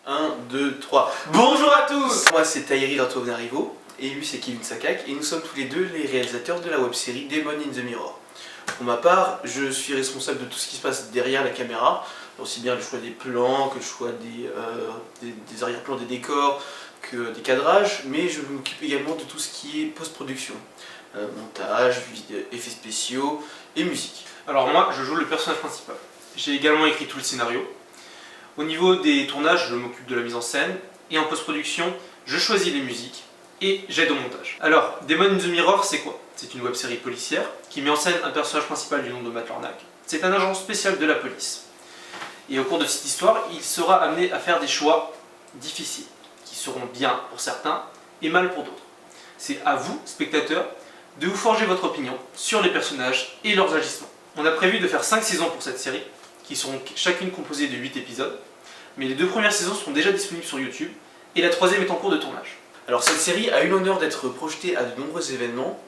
1, 2, 3. Bonjour à tous. Moi c'est Tahiri Ratovnarivo et lui c'est Kevin Sakak et nous sommes tous les deux les réalisateurs de la web-série Demon in the Mirror. Pour ma part, je suis responsable de tout ce qui se passe derrière la caméra, aussi bien le choix des plans que le choix des arrière-plans des décors, que des cadrages, mais je m'occupe également de tout ce qui est post-production, montage, effets spéciaux et musique. Alors moi, je joue le personnage principal. J'ai également écrit tout le scénario. Au niveau des tournages, je m'occupe de la mise en scène, et en post-production, je choisis les musiques et j'aide au montage. Alors, Demon in the Mirror, c'est quoi? C'est une web-série policière qui met en scène un personnage principal du nom de Matt Lornak. C'est un agent spécial de la police. Et au cours de cette histoire, il sera amené à faire des choix difficiles, qui seront bien pour certains et mal pour d'autres. C'est à vous, spectateurs, de vous forger votre opinion sur les personnages et leurs agissements. On a prévu de faire 5 saisons pour cette série, qui seront chacune composées de 8 épisodes, mais les 2 premières saisons sont déjà disponibles sur YouTube, et la 3e est en cours de tournage. Alors cette série a eu l'honneur d'être projetée à de nombreux événements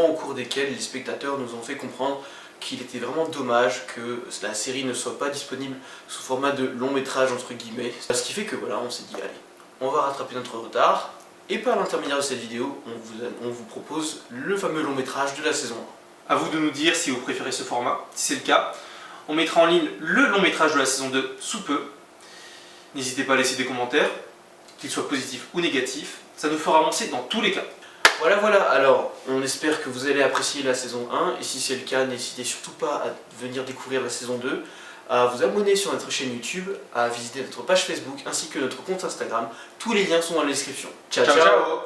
au cours desquels les spectateurs nous ont fait comprendre qu'il était vraiment dommage que la série ne soit pas disponible sous format de long métrage entre guillemets. Ce qui fait que voilà, on s'est dit allez, on va rattraper notre retard, et par l'intermédiaire de cette vidéo, on vous propose le fameux long métrage de la saison 1. A vous de nous dire si vous préférez ce format. Si c'est le cas, on mettra en ligne le long métrage de la saison 2 sous peu. N'hésitez pas à laisser des commentaires, qu'ils soient positifs ou négatifs, ça nous fera avancer dans tous les cas. Voilà, alors on espère que vous allez apprécier la saison 1, et si c'est le cas, n'hésitez surtout pas à venir découvrir la saison 2, à vous abonner sur notre chaîne YouTube, à visiter notre page Facebook ainsi que notre compte Instagram. Tous les liens sont dans la description. Ciao, ciao, ciao.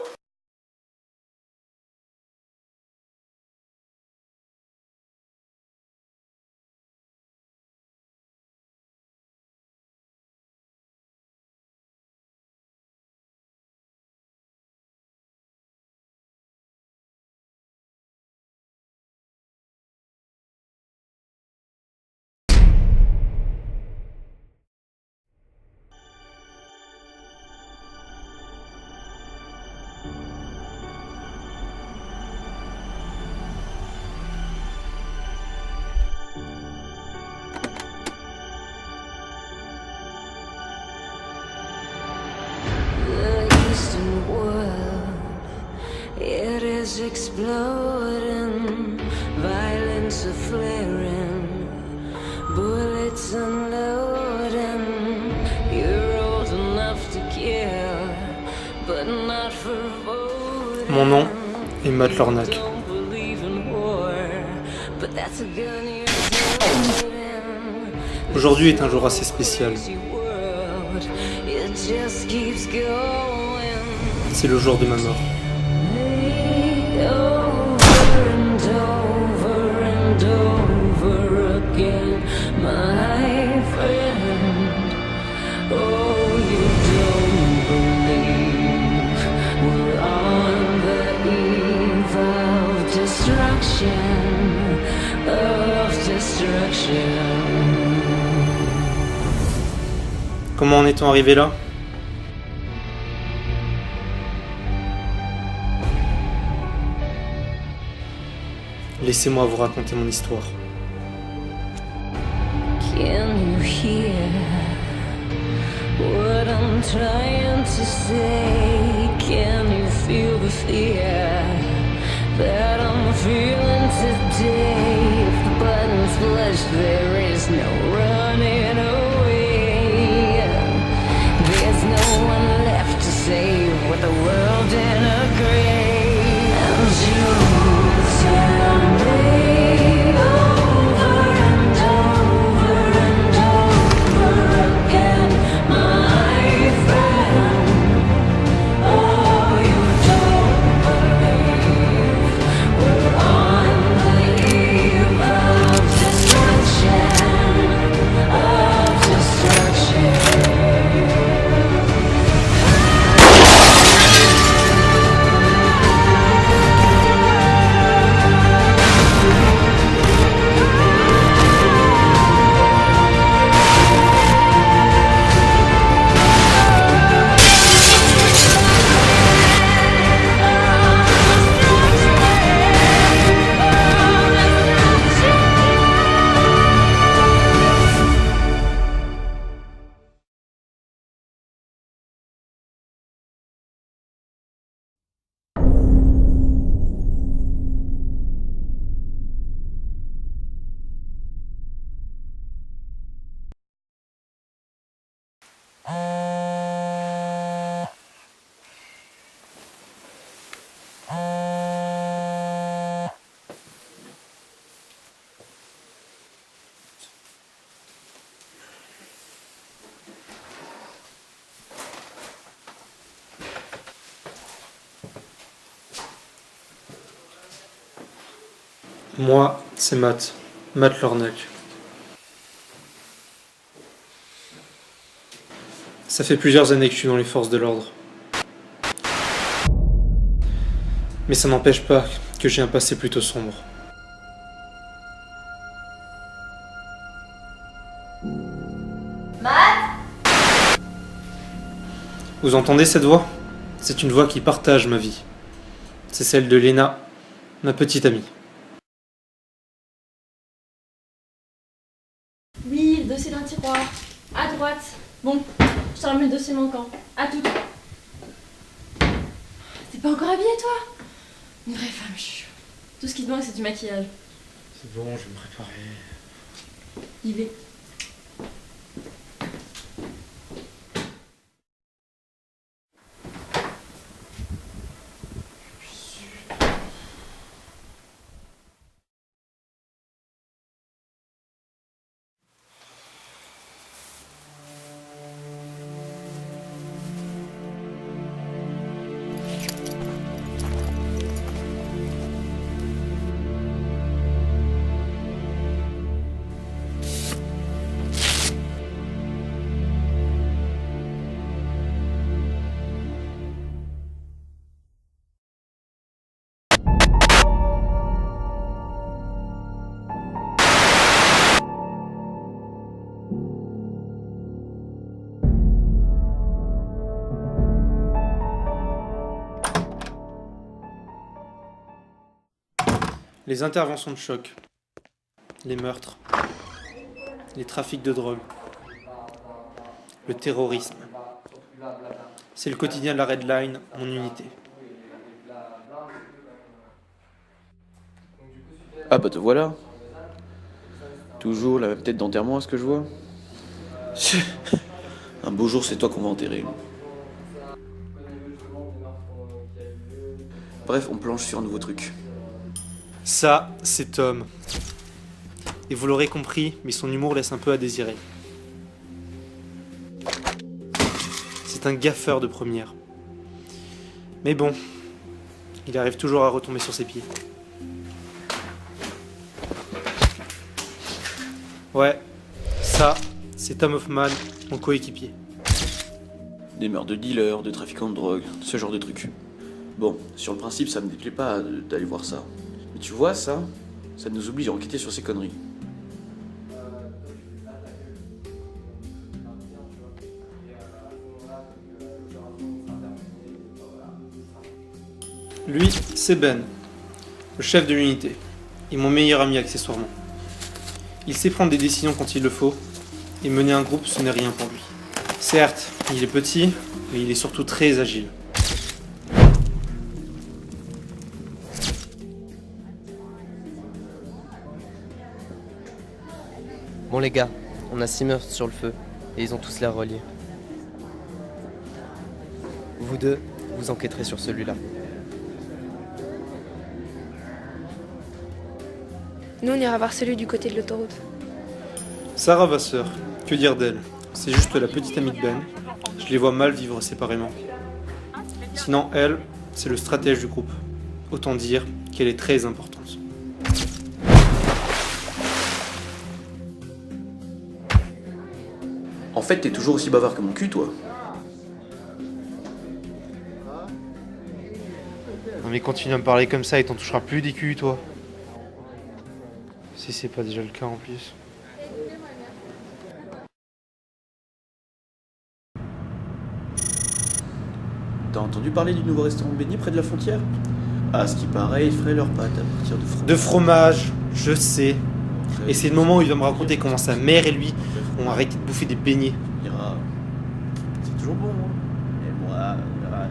It is exploding, violence a flaring, bullets unloading. You're old enough to kill, but not for voting. Mon nom est Matt Lornak. Don't believe in war, but that's a gun you're holding. Aujourd'hui est un jour assez spécial. It just keeps going. C'est le jour de ma mort. Over and over and over again, my friend. Oh, you don't believe we're on the eve of destruction, of destruction. Comment en est-on arrivé là? Laissez-moi vous raconter mon histoire. Can you hear what I'm trying to say? Can you feel the fear that I'm feeling today? If the button's flushed, there is no running away. There's no one left to save with the world in a grave. And you tell me over and over and over again, my friend. Oh, you don't believe we're on Moi, c'est Matt. Matt Lornac. Ça fait plusieurs années que je suis dans les forces de l'ordre. Mais ça n'empêche pas que j'ai un passé plutôt sombre. Matt ? Vous entendez cette voix ? C'est une voix qui partage ma vie. C'est celle de Léna, ma petite amie. Oui, le dossier d'un tiroir. À droite. Bon, je te remets le dossier manquant. À tout. T'es pas encore habillée, toi? Une vraie femme, chut. Tout ce qui te manque, c'est du maquillage. C'est bon, je vais me préparer. Y vais. Les interventions de choc, les meurtres, les trafics de drogue, le terrorisme. C'est le quotidien de la Red Line, mon unité. Ah bah te voilà. Toujours la même tête d'enterrement à ce que je vois. Un beau jour c'est toi qu'on va enterrer. Bref, on planche sur un nouveau truc. Ça, c'est Tom. Et vous l'aurez compris, mais son humour laisse un peu à désirer. C'est un gaffeur de première. Mais bon, il arrive toujours à retomber sur ses pieds. Ouais, ça, c'est Tom Hoffman, mon coéquipier. Des meurtres de dealers, de trafiquants de drogue, ce genre de trucs. Bon, sur le principe, ça me déplaît pas d'aller voir ça. Mais tu vois, ça nous oblige à enquêter sur ces conneries. Lui, c'est Ben, le chef de l'unité, et mon meilleur ami accessoirement. Il sait prendre des décisions quand il le faut, et mener un groupe, ce n'est rien pour lui. Certes, il est petit, mais il est surtout très agile. Bon les gars, on a 6 meurtres sur le feu, et ils ont tous l'air reliés. Vous deux, vous enquêterez sur celui-là. Nous, on ira voir celui du côté de l'autoroute. Sarah Vasseur, que dire d'elle? C'est juste la petite amie de Ben. Je les vois mal vivre séparément. Sinon, elle, c'est le stratège du groupe. Autant dire qu'elle est très importante. En fait, t'es toujours aussi bavard que mon cul, toi. Non mais continue à me parler comme ça et t'en toucheras plus des culs, toi. Si c'est pas déjà le cas en plus. T'as entendu parler du nouveau restaurant de beignets près de la frontière? Ah, ce qui paraît, ils feraient leurs pâtes à partir de fromage. De fromage, je sais. Et c'est le moment où il va me raconter comment sa mère et lui ont arrêté de bouffer des beignets. Ira. C'est toujours bon, hein. Et moi, voilà.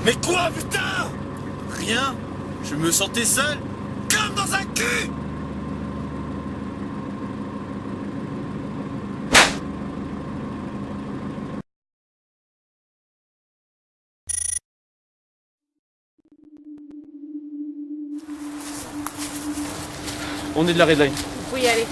Mais quoi, putain? Rien. Je me sentais seul, comme dans un cul. « 1, On est de la Red Line. Vous pouvez y aller.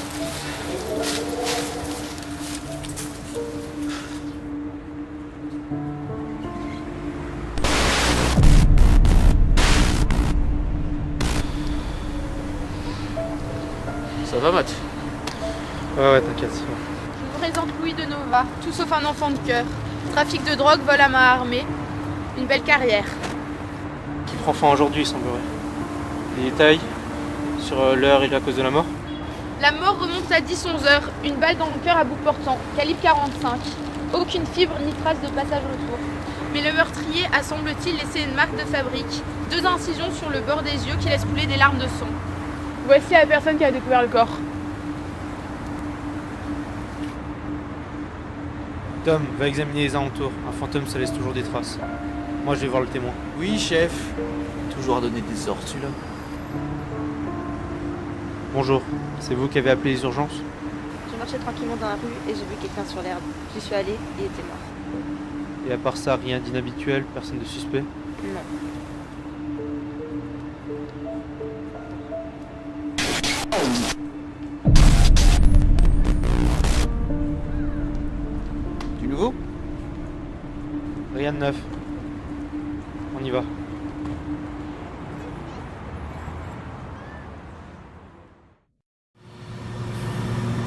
Ça va, Matt? Ouais, t'inquiète. Je vous présente Louis de Nova, tout sauf un enfant de cœur. Trafic de drogue, vol à main armée. Une belle carrière. Qui prend fin aujourd'hui, il semblerait. Des détails sur l'heure et la cause de la mort? La mort remonte à 10-11 heures. Une balle dans le cœur à bout portant, calibre 45. Aucune fibre ni trace de passage autour. Mais le meurtrier a, semble-t-il, laissé une marque de fabrique. 2 incisions sur le bord des yeux qui laissent couler des larmes de sang. Voici la personne qui a découvert le corps. Tom, va examiner les alentours. Un fantôme, ça laisse toujours des traces. Moi, je vais voir le témoin. Oui, chef. Toujours à donner des ordres, celui-là. Bonjour, c'est vous qui avez appelé les urgences? Je marchais tranquillement dans la rue et j'ai vu quelqu'un sur l'herbe. J'y suis allée et il était mort. Et à part ça, rien d'inhabituel, personne de suspect? Non. Du nouveau? Rien de neuf. On y va.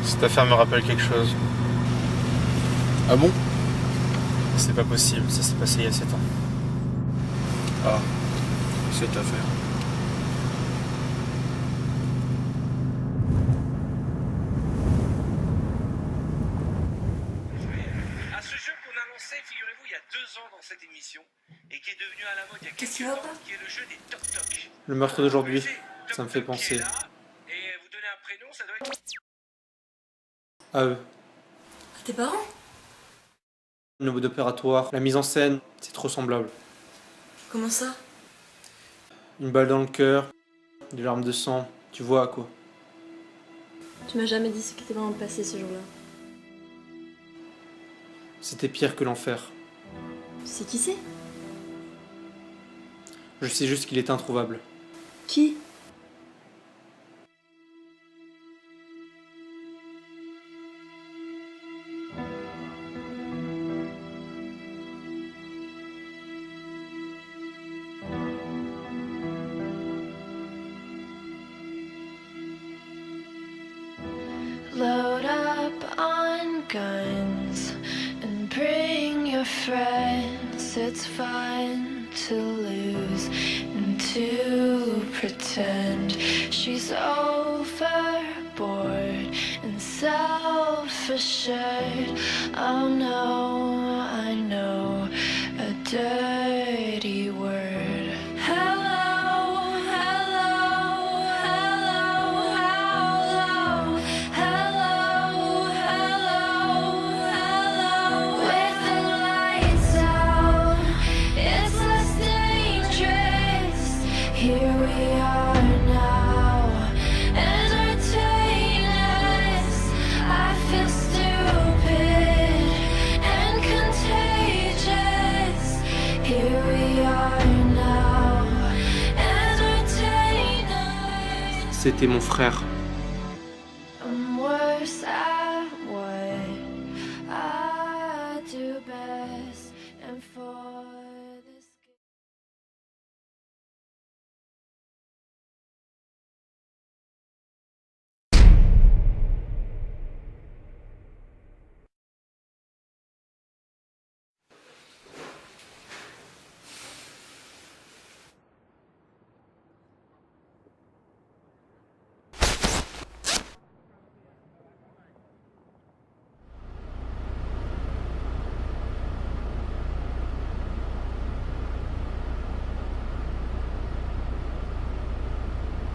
Cette affaire me rappelle quelque chose. Ah bon? C'est pas possible, ça s'est passé il y a 7 ans. Ah, cette affaire. À ce jeu qu'on a lancé, figurez-vous, il y a 2 ans dans cette émission, et qui est devenu à la mode il y a quelques temps, qui est le jeu des toc-toc. Le meurtre d'aujourd'hui, ça me fait penser Et vous donnez un prénom, ça doit être... à eux. Tes parents? Le mode opératoire, la mise en scène, c'est trop semblable. Comment ça? Une balle dans le cœur, des larmes de sang, tu vois à quoi. Tu m'as jamais dit ce qui était vraiment passé ce jour-là. C'était pire que l'enfer. Tu sais qui c'est? Je sais juste qu'il est introuvable. Qui? Load up on guns and bring your friends. It's fun to lose and to pretend she's overboard and self-assured. Oh no, I know a dirty word. Hello, hello, hello, hello. Hello, hello, hello. With the lights out, it's less dangerous. Here we are now, entertain us. I feel stupid and contagious. Here we are now, entertain us. C'était mon frère. I'm worse at what I do best, and for this.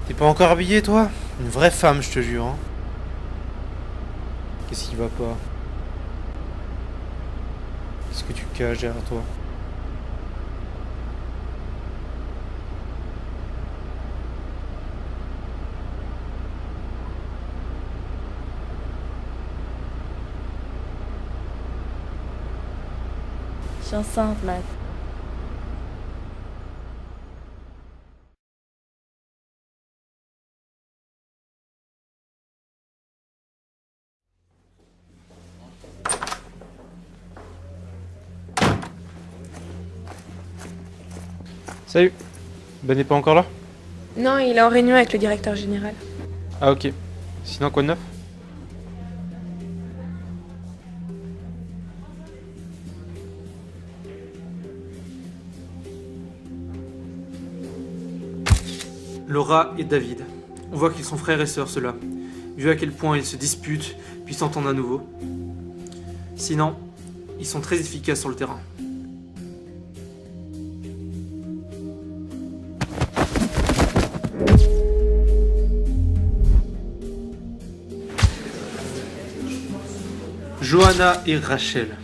T'es pas encore habillé, toi? Une vraie femme, je te jure. Hein. Qu'est-ce qui va pas? Qu'est-ce que tu caches derrière toi? Je suis enceinte, Matt. Salut. Ben n'est pas encore là? Non, il est en réunion avec le directeur général. Ah ok. Sinon quoi de neuf? Laura et David. On voit qu'ils sont frères et sœurs ceux-là. Vu à quel point ils se disputent, puis s'entendent à nouveau. Sinon, ils sont très efficaces sur le terrain. Johanna et Rachel.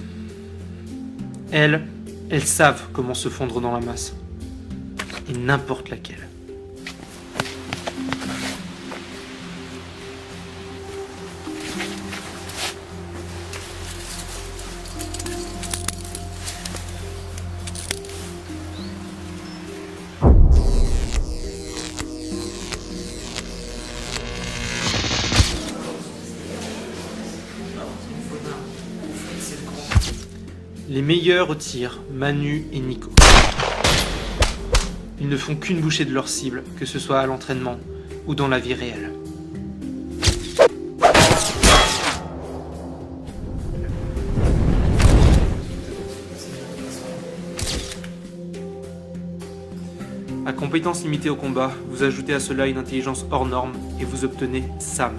Elles savent comment se fondre dans la masse. Et n'importe laquelle. Les meilleurs au tir, Manu et Nico. Ils ne font qu'une bouchée de leur cible, que ce soit à l'entraînement ou dans la vie réelle. À compétences limitées au combat, vous ajoutez à cela une intelligence hors norme et vous obtenez Sam.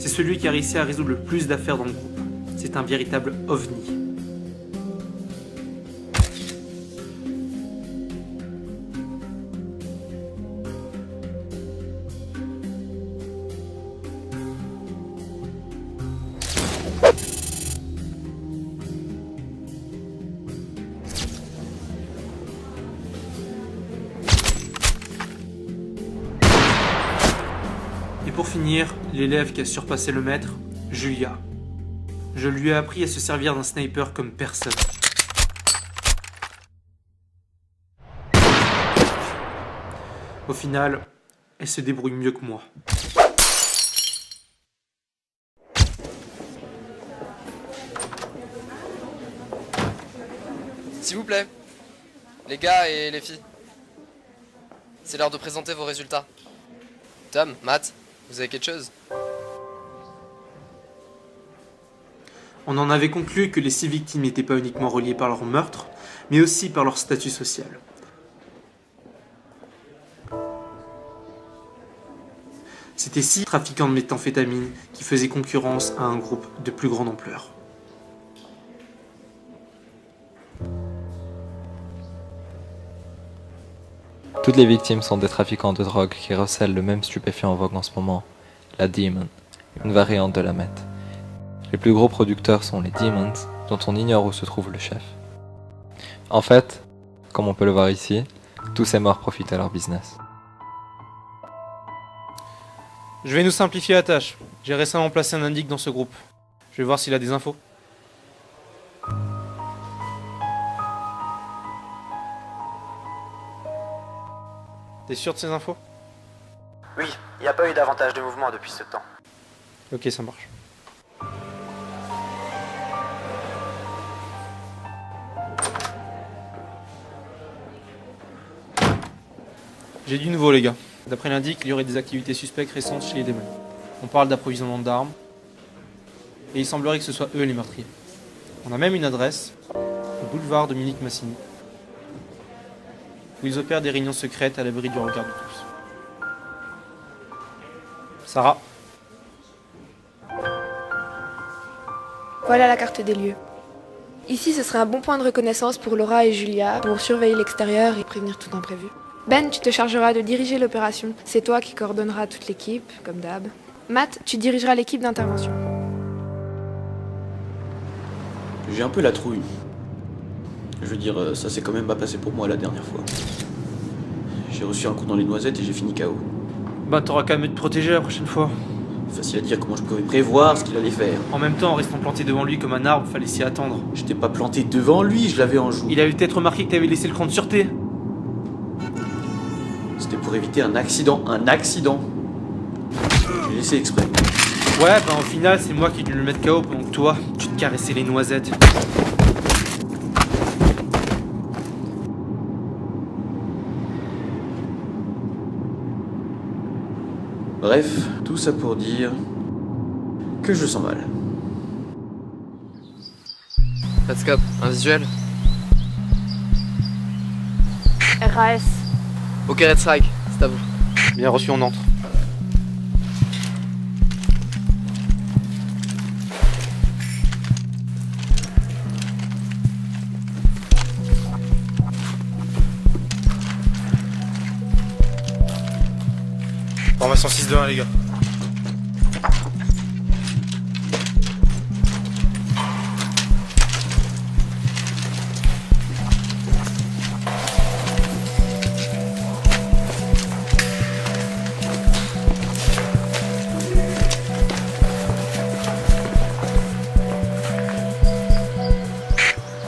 C'est celui qui a réussi à résoudre le plus d'affaires dans le groupe. C'est un véritable ovni. Et pour finir, l'élève qui a surpassé le maître, Julia. Je lui ai appris à se servir d'un sniper comme personne. Au final, elle se débrouille mieux que moi. S'il vous plaît, les gars et les filles, c'est l'heure de présenter vos résultats. Tom, Matt, vous avez quelque chose? On en avait conclu que les 6 victimes n'étaient pas uniquement reliées par leur meurtre, mais aussi par leur statut social. C'était 6 trafiquants de méthamphétamine qui faisaient concurrence à un groupe de plus grande ampleur. Toutes les victimes sont des trafiquants de drogue qui recèlent le même stupéfiant en vogue en ce moment, la Demon, une variante de la meth. Les plus gros producteurs sont les Demons, dont on ignore où se trouve le chef. En fait, comme on peut le voir ici, tous ces morts profitent à leur business. Je vais nous simplifier la tâche. J'ai récemment placé un indique dans ce groupe. Je vais voir s'il a des infos. T'es sûr de ces infos? Oui, il n'y a pas eu davantage de mouvement depuis ce temps. Ok, ça marche. J'ai du nouveau les gars. D'après l'indique, il y aurait des activités suspectes récentes chez les démons. On parle d'approvisionnement d'armes. Et il semblerait que ce soit eux les meurtriers. On a même une adresse, au boulevard Dominique Massini, où ils opèrent des réunions secrètes à l'abri du regard de tous. Sarah. Voilà la carte des lieux. Ici, ce serait un bon point de reconnaissance pour Laura et Julia pour surveiller l'extérieur et prévenir tout imprévu. Ben, tu te chargeras de diriger l'opération. C'est toi qui coordonneras toute l'équipe, comme d'hab. Matt, tu dirigeras l'équipe d'intervention. J'ai un peu la trouille. Je veux dire, ça s'est quand même pas passé pour moi la dernière fois. J'ai reçu un coup dans les noisettes et j'ai fini KO. Bah t'auras qu'à mieux te protéger la prochaine fois. Facile à dire comment je pouvais prévoir ce qu'il allait faire. En même temps, en restant planté devant lui comme un arbre, fallait s'y attendre. J'étais pas planté devant lui, je l'avais en joue. Il avait peut-être remarqué que t'avais laissé le cran de sûreté. C'était pour éviter un accident. Un accident. J'ai laissé exprès. Ouais, bah au final, c'est moi qui ai dû le mettre KO pendant que toi, tu te caressais les noisettes. Bref, tout ça pour dire que je le sens mal. Patscap, un visuel? RAS. Ok, Red Strike, c'est à vous. Bien reçu, on entre. Formation 6-2-1 les gars.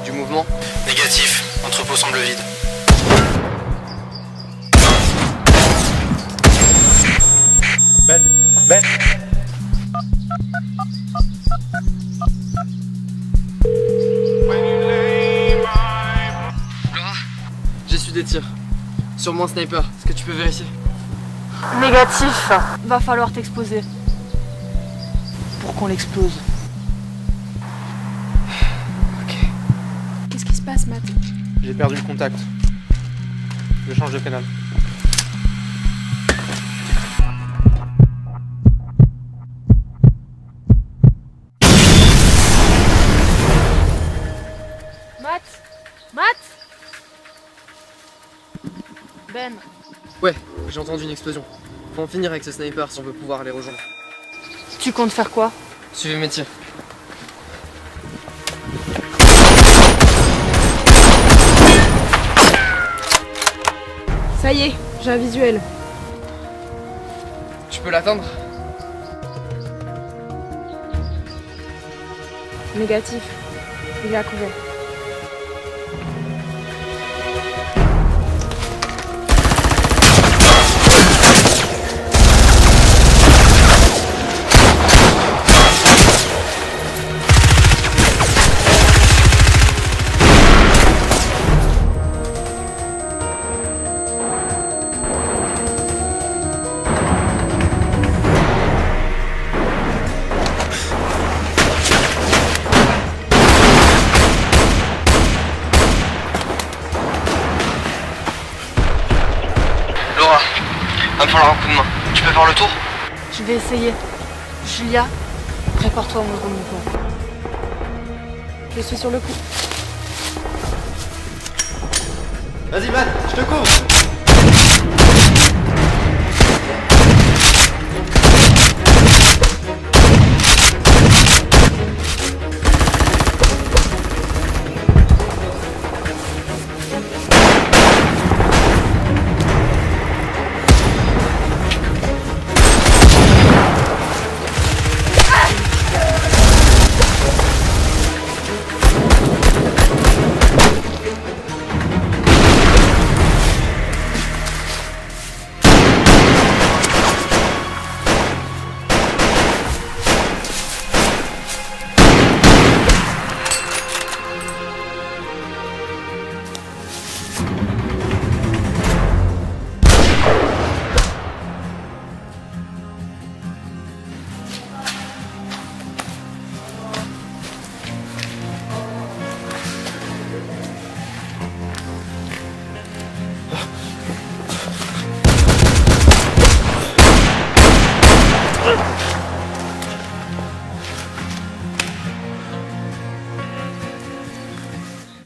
Du mouvement? Négatif, entrepôt semble vide. Ben. Laura, j'ai su des tirs. Sur mon sniper, est-ce que tu peux vérifier? Négatif. Va falloir t'exposer. Pour qu'on l'explose. Ok. Qu'est-ce qui se passe, Matt? J'ai perdu le contact. Je change de canal. Matt? Ben. Ouais, j'ai entendu une explosion. Faut en finir avec ce sniper si on veut pouvoir les rejoindre. Tu comptes faire quoi? Suivez mes tirs. Ça y est, j'ai un visuel. Tu peux l'atteindre? Négatif. Il est à couvert. Laura, va me falloir un coup de main. Tu peux faire le tour? Je vais essayer. Julia, prépare-toi à mon mouvement. Je suis sur le coup. Vas-y Matt, je te couvre.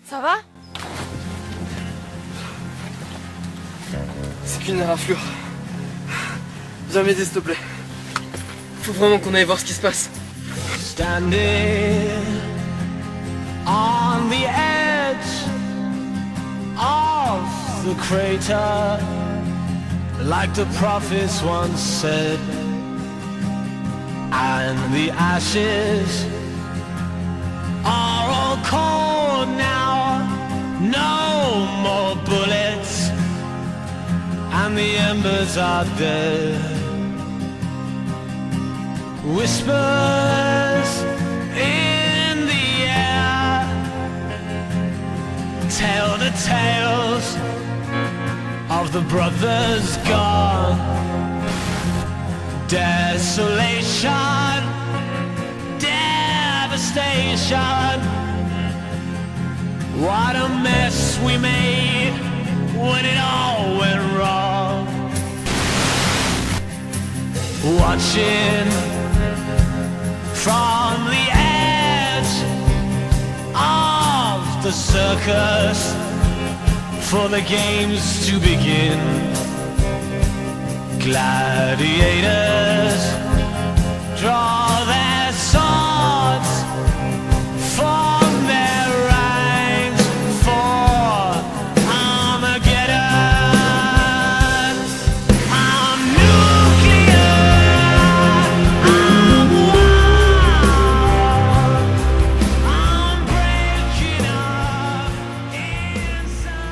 Ça va? C'est qu'une raflure. Viens m'aider s'il te plaît. Faut vraiment qu'on aille voir ce qui se passe. Standing on the edge of the crater, like the prophets once said, and the ashes are all cold now, no more bullets, and the embers are dead. Whispers in the air tell the tales of the brothers gone. Desolation, devastation. What a mess we made when it all went wrong. Watching from the edge of the circus for the games to begin. Gladiators draw their swords, form their ranks for Armageddon. I'm nuclear, I'm wild, I'm breaking up inside.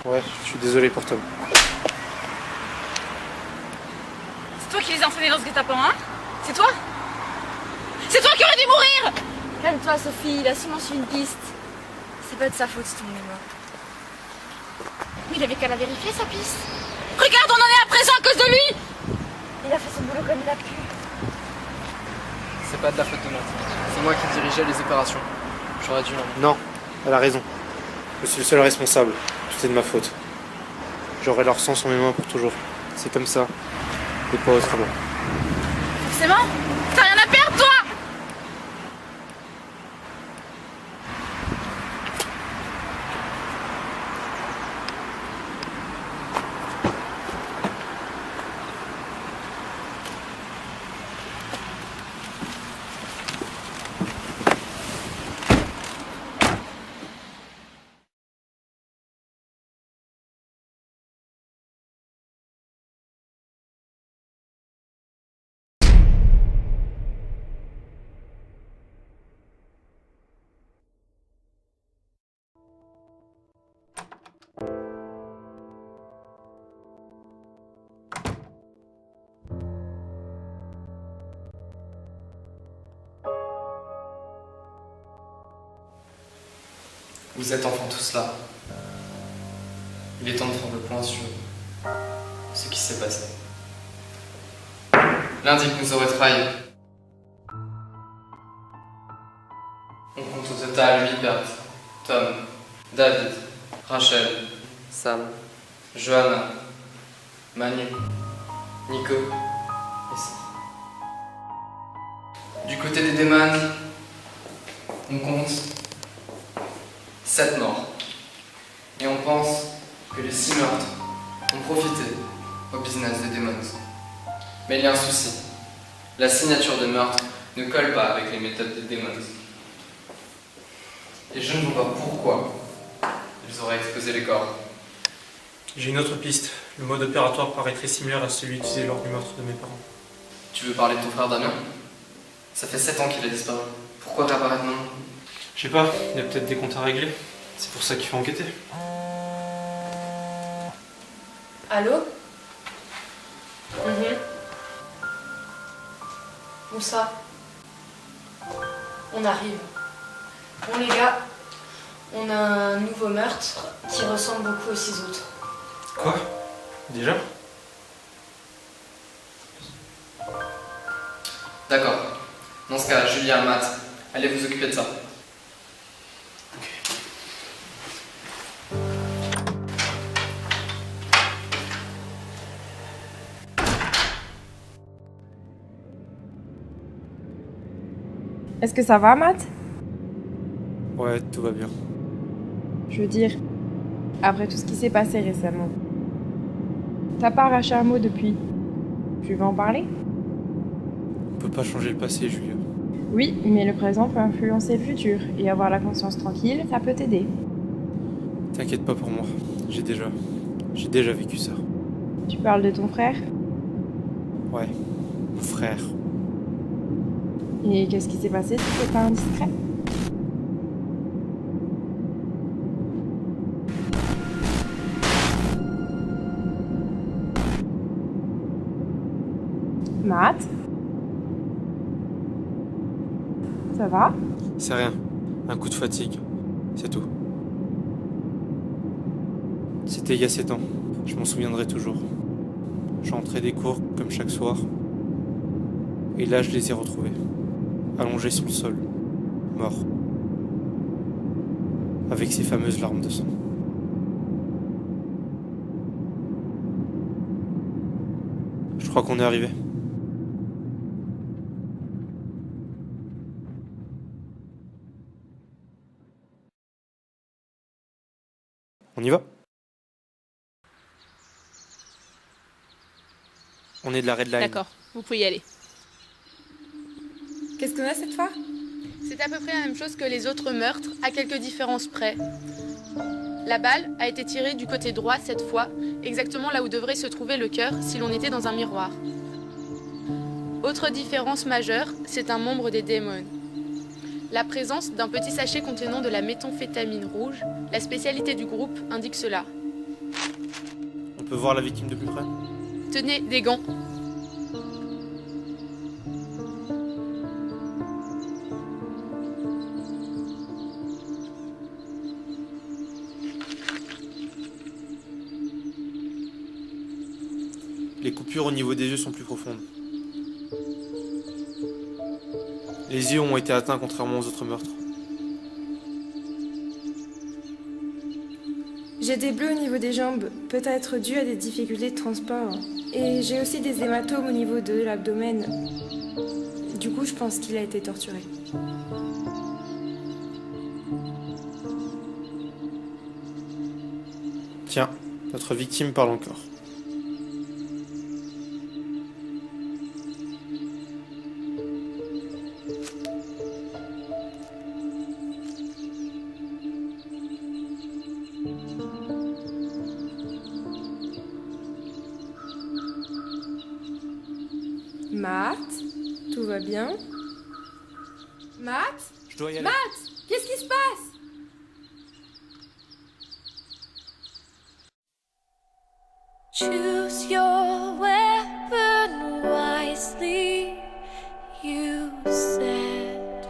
Ouais, je suis désolé pour Tom. C'est toi qui les as entraînés dans ce guet-apens, hein? C'est toi? C'est toi qui aurais dû mourir! Calme-toi, Sophie, il a sûrement su une piste. C'est pas de sa faute si ton mémoire. Mais il avait qu'à la vérifier, sa piste. Regarde, on en est à présent à cause de lui! Il a fait son boulot comme il a pu. C'est pas de la faute de Matt. C'est moi qui dirigeais les opérations. J'aurais dû Non, elle a raison. Je suis le seul responsable. Tout est de ma faute. J'aurai leur sang sur mes mains pour toujours. C'est comme ça. Et pas autrement. Forcément, t'as rien à perdre, toi! Vous êtes enfin tous là. Il est temps de faire le point sur ce qui s'est passé. L'indique nous aurait trahi. On compte au total 8 pertes. Tom, David, Rachel, Sam, Johanna, Manu, Nico et Sam. Du côté des démons, on compte 7 morts. Et on pense que les 6 meurtres ont profité au business des démons. Mais il y a un souci. La signature de meurtre ne colle pas avec les méthodes des démons. Et je ne vois pas pourquoi ils auraient exposé les corps. J'ai une autre piste. Le mode opératoire paraît très similaire à celui utilisé lors du meurtre de mes parents. Tu veux parler de ton frère Damien? Ça fait 7 ans qu'il a disparu. Pourquoi réapparaître maintenant? Je sais pas, il y a peut-être des comptes à régler. C'est pour ça qu'il faut enquêter. Allô? Où ça? On arrive. Bon les gars, on a un nouveau meurtre qui ressemble beaucoup aux 6 autres. Quoi? Déjà? D'accord. Dans ce cas, Julien, Matt, allez vous occuper de ça. Est-ce que ça va, Matt? Ouais, tout va bien. Je veux dire, après tout ce qui s'est passé récemment. T'as pas arraché un mot depuis. Tu veux en parler? On peut pas changer le passé, Julia. Oui, mais le présent peut influencer le futur. Et avoir la conscience tranquille, ça peut t'aider. T'inquiète pas pour moi. J'ai déjà vécu ça. Tu parles de ton frère? Ouais, mon frère. Et qu'est-ce qui s'est passé si c'est pas indiscret? Matt? Ça va? C'est rien. Un coup de fatigue. C'est tout. C'était il y a 7 ans. Je m'en souviendrai toujours. J'entrais des cours, comme chaque soir. Et là, je les ai retrouvés. Allongés sur le sol. Morts. Avec ces fameuses larmes de sang. Je crois qu'on est arrivé. On y va? On est de la Red Line. D'accord, vous pouvez y aller. Qu'est-ce qu'on a cette fois? C'est à peu près la même chose que les autres meurtres, à quelques différences près. La balle a été tirée du côté droit cette fois, exactement là où devrait se trouver le cœur si l'on était dans un miroir. Autre différence majeure, c'est un membre des démons. La présence d'un petit sachet contenant de la méthamphétamine rouge, la spécialité du groupe indique cela. On peut voir la victime de plus près? Tenez des gants. Les coupures au niveau des yeux sont plus profondes. Les yeux ont été atteints contrairement aux autres meurtres. J'ai des bleus au niveau des jambes, peut-être dû à des difficultés de transport. Et j'ai aussi des hématomes au niveau de l'abdomen. Du coup, je pense qu'il a été torturé. Tiens, notre victime parle encore. Matt? Tout va bien? Matt? Je dois y aller. Matt! Qu'est-ce qui se passe? Choose your weapon wisely, you said.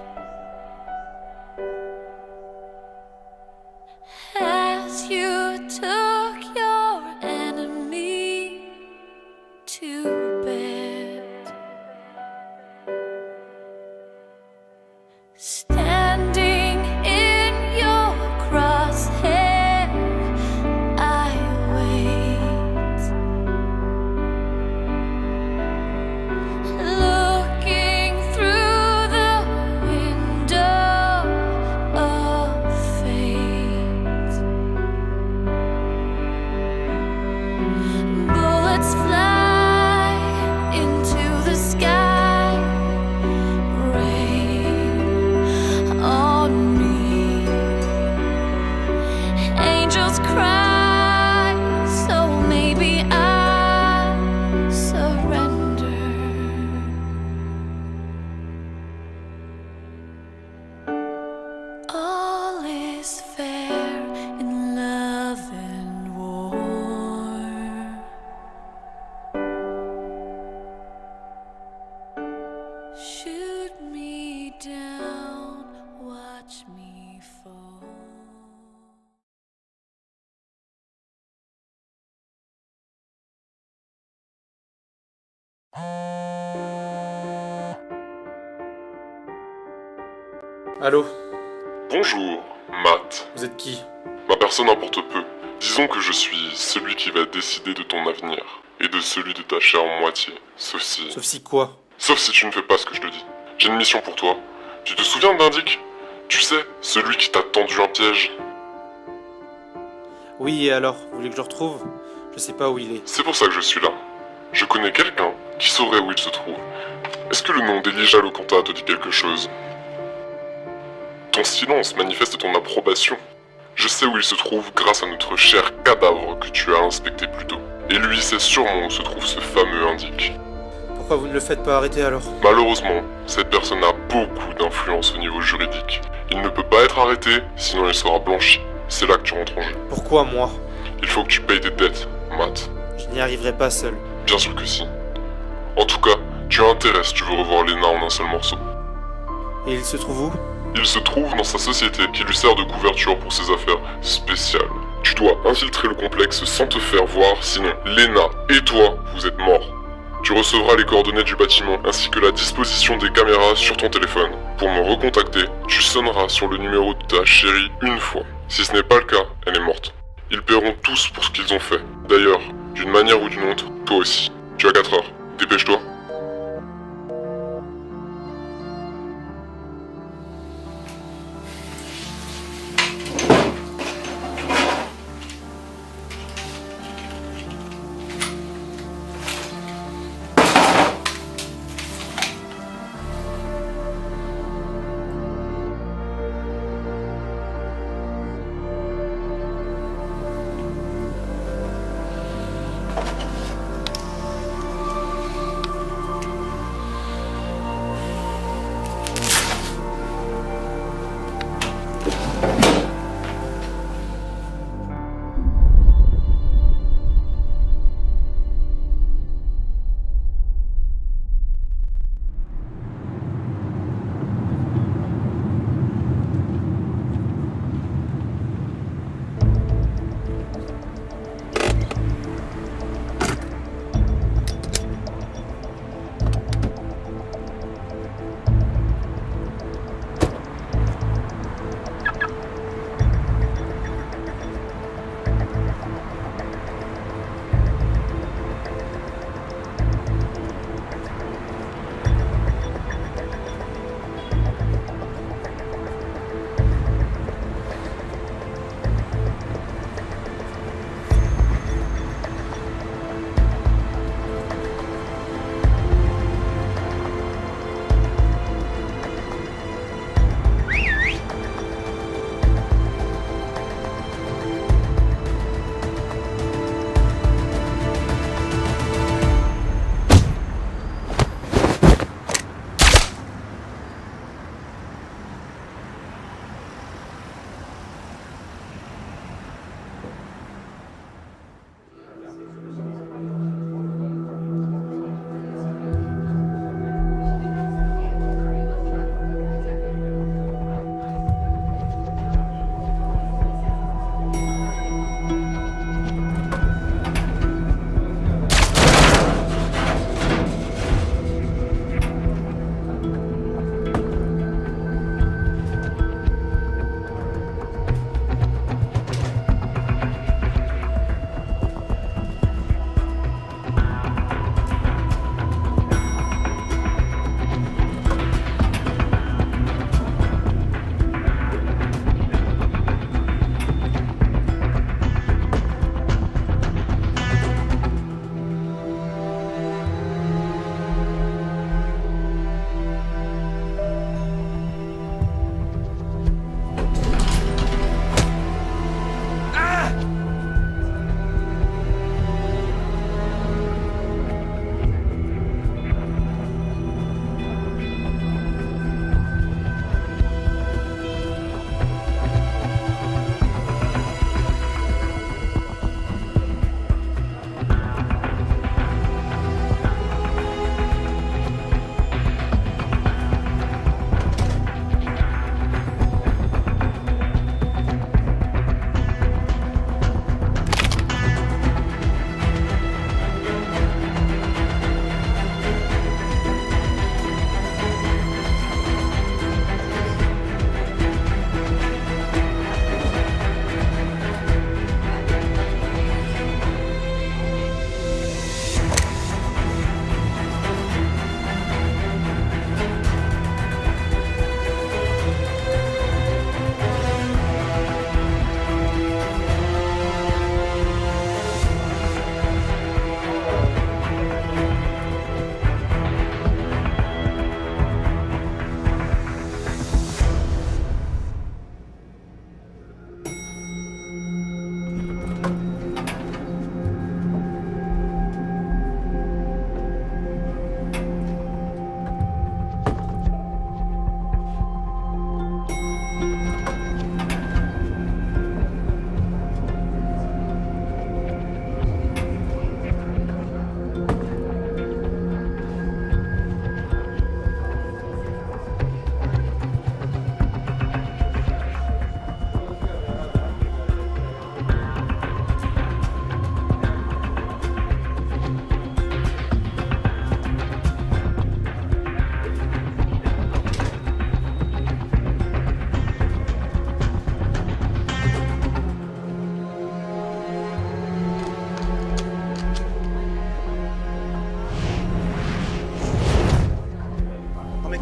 Allô? Bonjour, Matt. Vous êtes qui? Ma personne importe peu. Disons que je suis celui qui va décider de ton avenir et de celui de ta chair en moitié, sauf si... Sauf si quoi? Sauf si tu ne fais pas ce que je te dis. J'ai une mission pour toi. Tu te souviens d'Indic? Tu sais, celui qui t'a tendu un piège. Oui, et alors? Vous voulez que je le retrouve? Je sais pas où il est. C'est pour ça que je suis là. Je connais quelqu'un qui saurait où il se trouve. Est-ce que le nom d'Elijah Locanta te dit quelque chose? Ton silence manifeste ton approbation. Je sais où il se trouve grâce à notre cher cadavre que tu as inspecté plus tôt. Et lui sait sûrement où se trouve ce fameux Indic. Pourquoi vous ne le faites pas arrêter alors? Malheureusement, cette personne a beaucoup d'influence au niveau juridique. Il ne peut pas être arrêté, sinon il sera blanchi. C'est là que tu rentres en jeu. Pourquoi moi? Il faut que tu payes tes dettes, Matt. Je n'y arriverai pas seul. Bien sûr que si. En tout cas, tu as intérêt si tu veux revoir Lena en un seul morceau. Et il se trouve où? Il se trouve dans sa société qui lui sert de couverture pour ses affaires spéciales. Tu dois infiltrer le complexe sans te faire voir, sinon Lena et toi, vous êtes morts. Tu recevras les coordonnées du bâtiment ainsi que la disposition des caméras sur ton téléphone. Pour me recontacter, tu sonneras sur le numéro de ta chérie une fois. Si ce n'est pas le cas, elle est morte. Ils paieront tous pour ce qu'ils ont fait. D'ailleurs, d'une manière ou d'une autre, toi aussi. Tu as 4 heures. Dépêche-toi.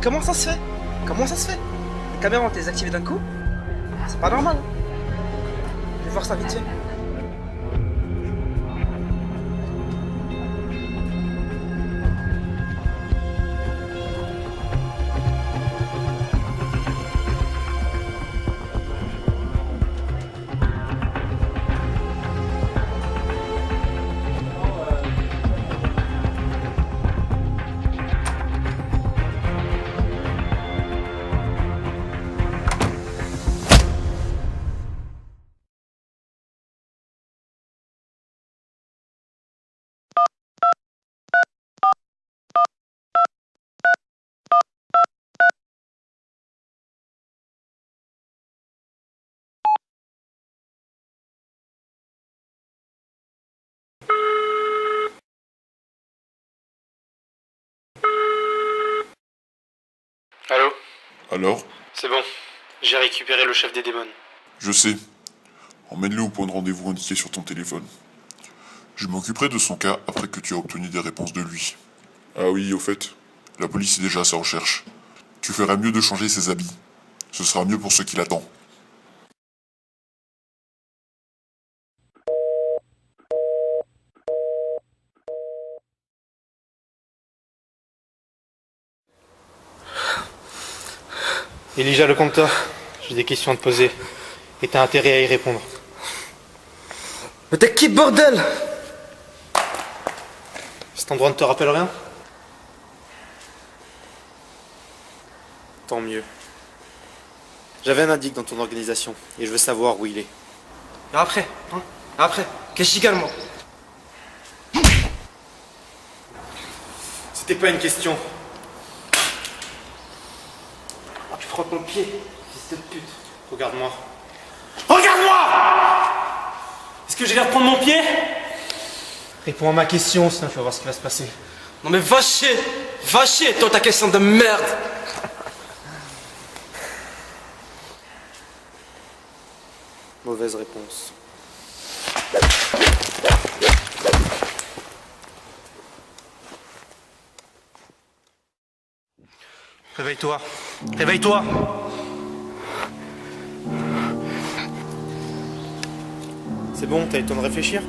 comment ça se fait? Comment ça se fait? Les caméras ont été désactivées d'un coup? C'est pas normal. Je vais voir ça vite fait. Allô? Alors? C'est bon, j'ai récupéré le chef des démons. Je sais. Emmène-le au point de rendez-vous indiqué sur ton téléphone. Je m'occuperai de son cas après que tu aies obtenu des réponses de lui. Ah oui, au fait, la police est déjà à sa recherche. Tu ferais mieux de changer ses habits. Ce sera mieux pour ce qui l'attend. Elijah Lecomte, j'ai des questions à te poser. Et t'as intérêt à y répondre. Mais t'es qui, bordel? Cet endroit ne te rappelle rien? Tant mieux. J'avais un indique dans ton organisation, et je veux savoir où il est. Et après, hein? Après, qu'est-ce que moi? C'était pas une question. Ah, tu frottes mon pied, fils de pute. Regarde-moi. Regarde-moi! Est-ce que j'ai l'air de prendre mon pied? Réponds à ma question, sinon tu vas voir ce qui va se passer. Non mais va chier, toi ta question de merde. Mauvaise réponse. Réveille-toi. Réveille-toi. C'est bon, t'as eu le temps de réfléchir?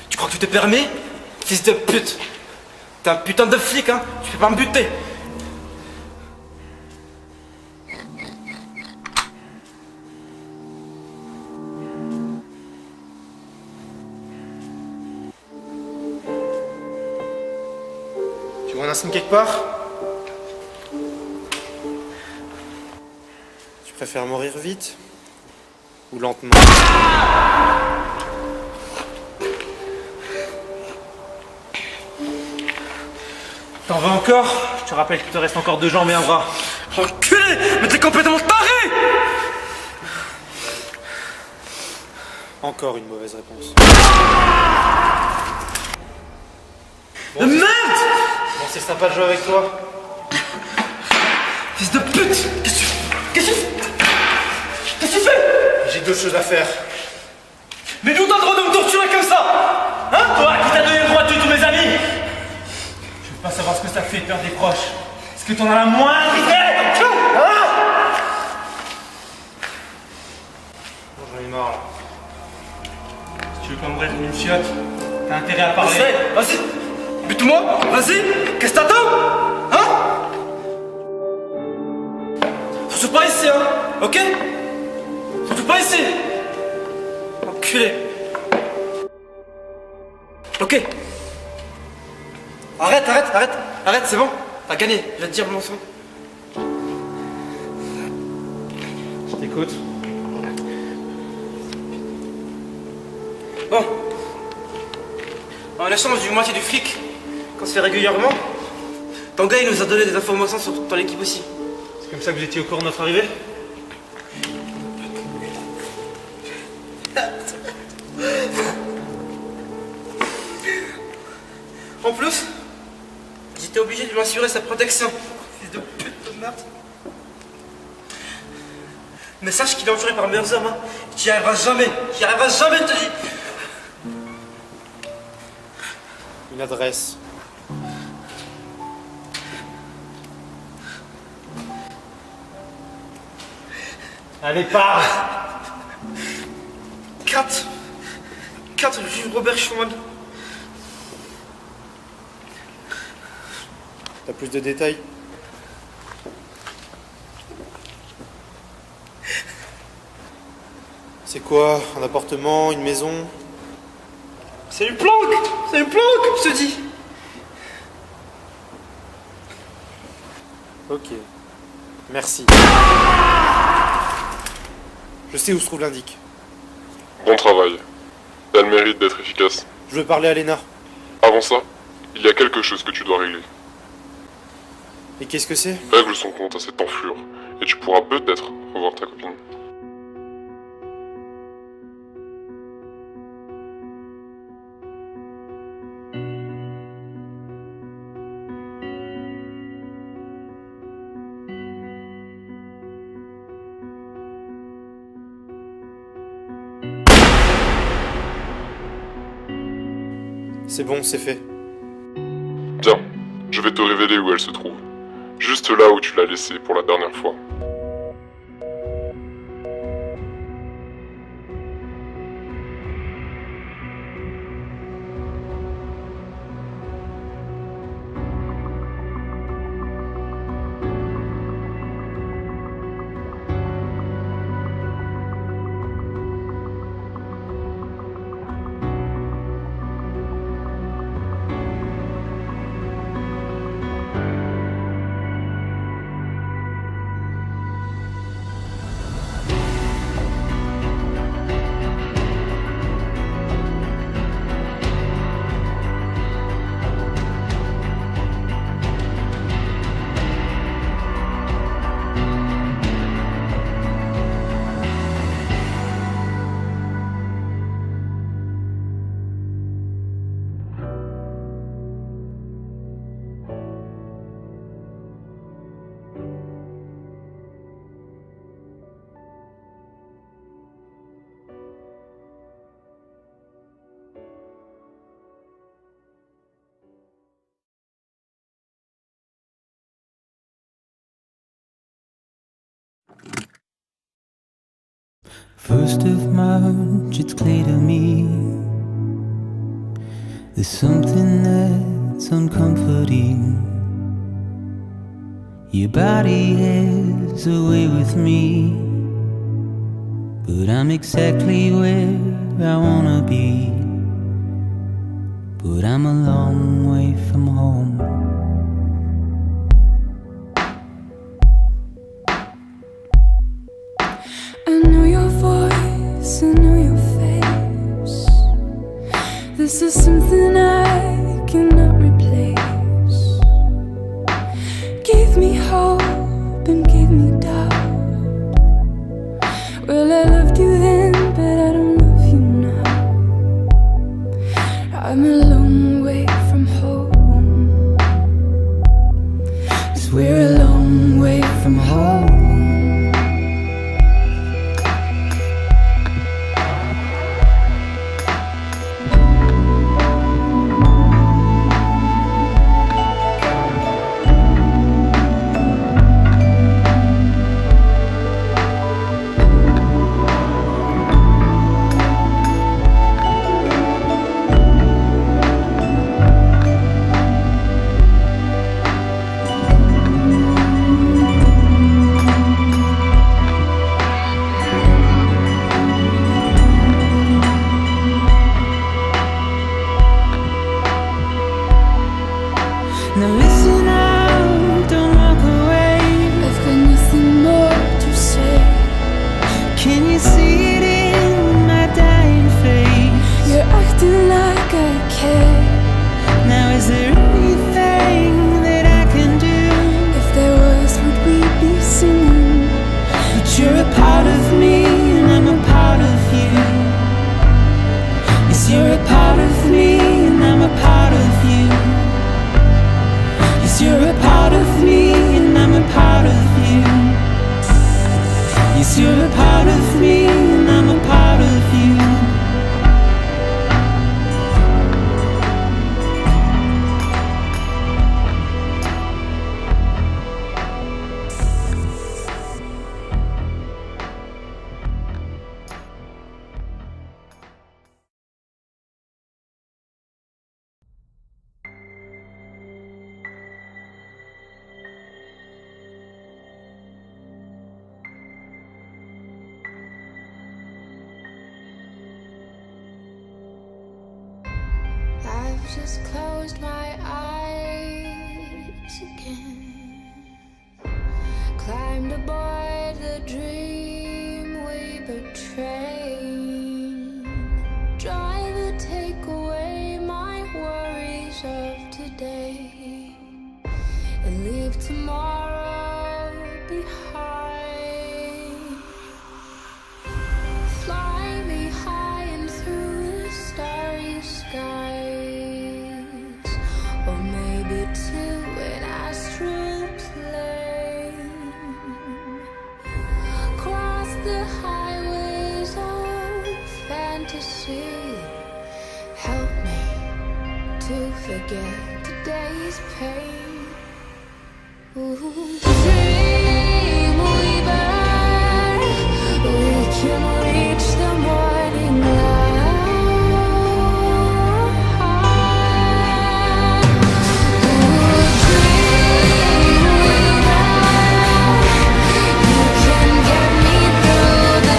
Tu crois que tu te permets? Fils de pute. T'es un putain de flic, hein? Tu peux pas me buter. Tu vois un instant quelque part? Tu préfères mourir vite ou lentement? T'en veux encore? Je te rappelle qu'il te reste encore 2 jambes et un bras. Enculé! Mais t'es complètement taré! Encore une mauvaise réponse. Bon, merde! Bon, c'est sympa de jouer avec toi. Fils de pute! Qu'est-ce que tu fais? J'ai 2 choses à faire. Mais d'où t'as le droit de me torturer comme ça? Hein? Toi qui t'as donné le droit de tuer tous mes amis? Je veux pas savoir ce que ça fait de perdre des proches. Est-ce que t'en as la moindre idée? Hein? Bon, j'en ai marre là. Si tu veux pas me brûler comme une chiotte, t'as intérêt à parler. Vas-y! Bute-moi! Vas-y! Qu'est-ce que t'attends? Hein? Surtout pas ici, hein? Ok? Surtout pas ici! Enculé! Ok! Arrête, c'est bon! T'as gagné, je vais te dire mon son. Je t'écoute. Bon. En échange du moitié du fric qu'on se fait régulièrement, ton gars il nous a donné des informations sur ton équipe aussi. C'est comme ça que vous étiez au courant de notre arrivée? En plus, j'étais obligé de lui assurer sa protection. Fils de pute de merde. Mais sache qu'il est entouré par meilleurs hommes, hein. Tu n'y arriveras jamais, tu n'y arriveras jamais, je te dis. Une adresse. Allez, parle. 4 rue Robert Schumann. T'as plus de détails? C'est quoi? Un appartement? Une maison? C'est une planque! C'est une planque, je te dis! Ok. Merci. Je sais où se trouve l'indic. Bon travail. Elle mérite d'être efficace. Je veux parler à Léna. Avant ça, il y a quelque chose que tu dois régler. Et qu'est-ce que c'est? Règle son compte à cette enflure, et tu pourras peut-être revoir ta copine. C'est bon, c'est fait. Bien, je vais te révéler où elle se trouve. Juste là où tu l'as laissée pour la dernière fois. First of March, it's clear to me there's something that's uncomforting. Your body has a way with me, but I'm exactly where I wanna be. But I'm a long way from home. I know your voice, I know your face. This is something I cannot replace. Gave me hope and gave me doubt. Well, I loved you then, but I don't love you now. I'm a long way from home. 'Cause we're a long way from home. Now listen up, don't walk away. I've got nothing more to say. Can you see it in my dying face? You're acting like I care. Now is there anything that I can do? If there was, would we be singing? But you're a part of me and I'm a part of you. Yes, you're a part of me and I'm a part of you. Yes, just closed my eyes again. Climbed aboard the dream we betrayed. Driver, take away my worries of today and leave tomorrow behind. Fly me high and through the starry skies, or maybe to an astral plane. Cross the highways of fantasy. Help me to forget today's pain. Ooh, dream weaver, we can reach the morning light. Ooh, dream weaver, you can get me through the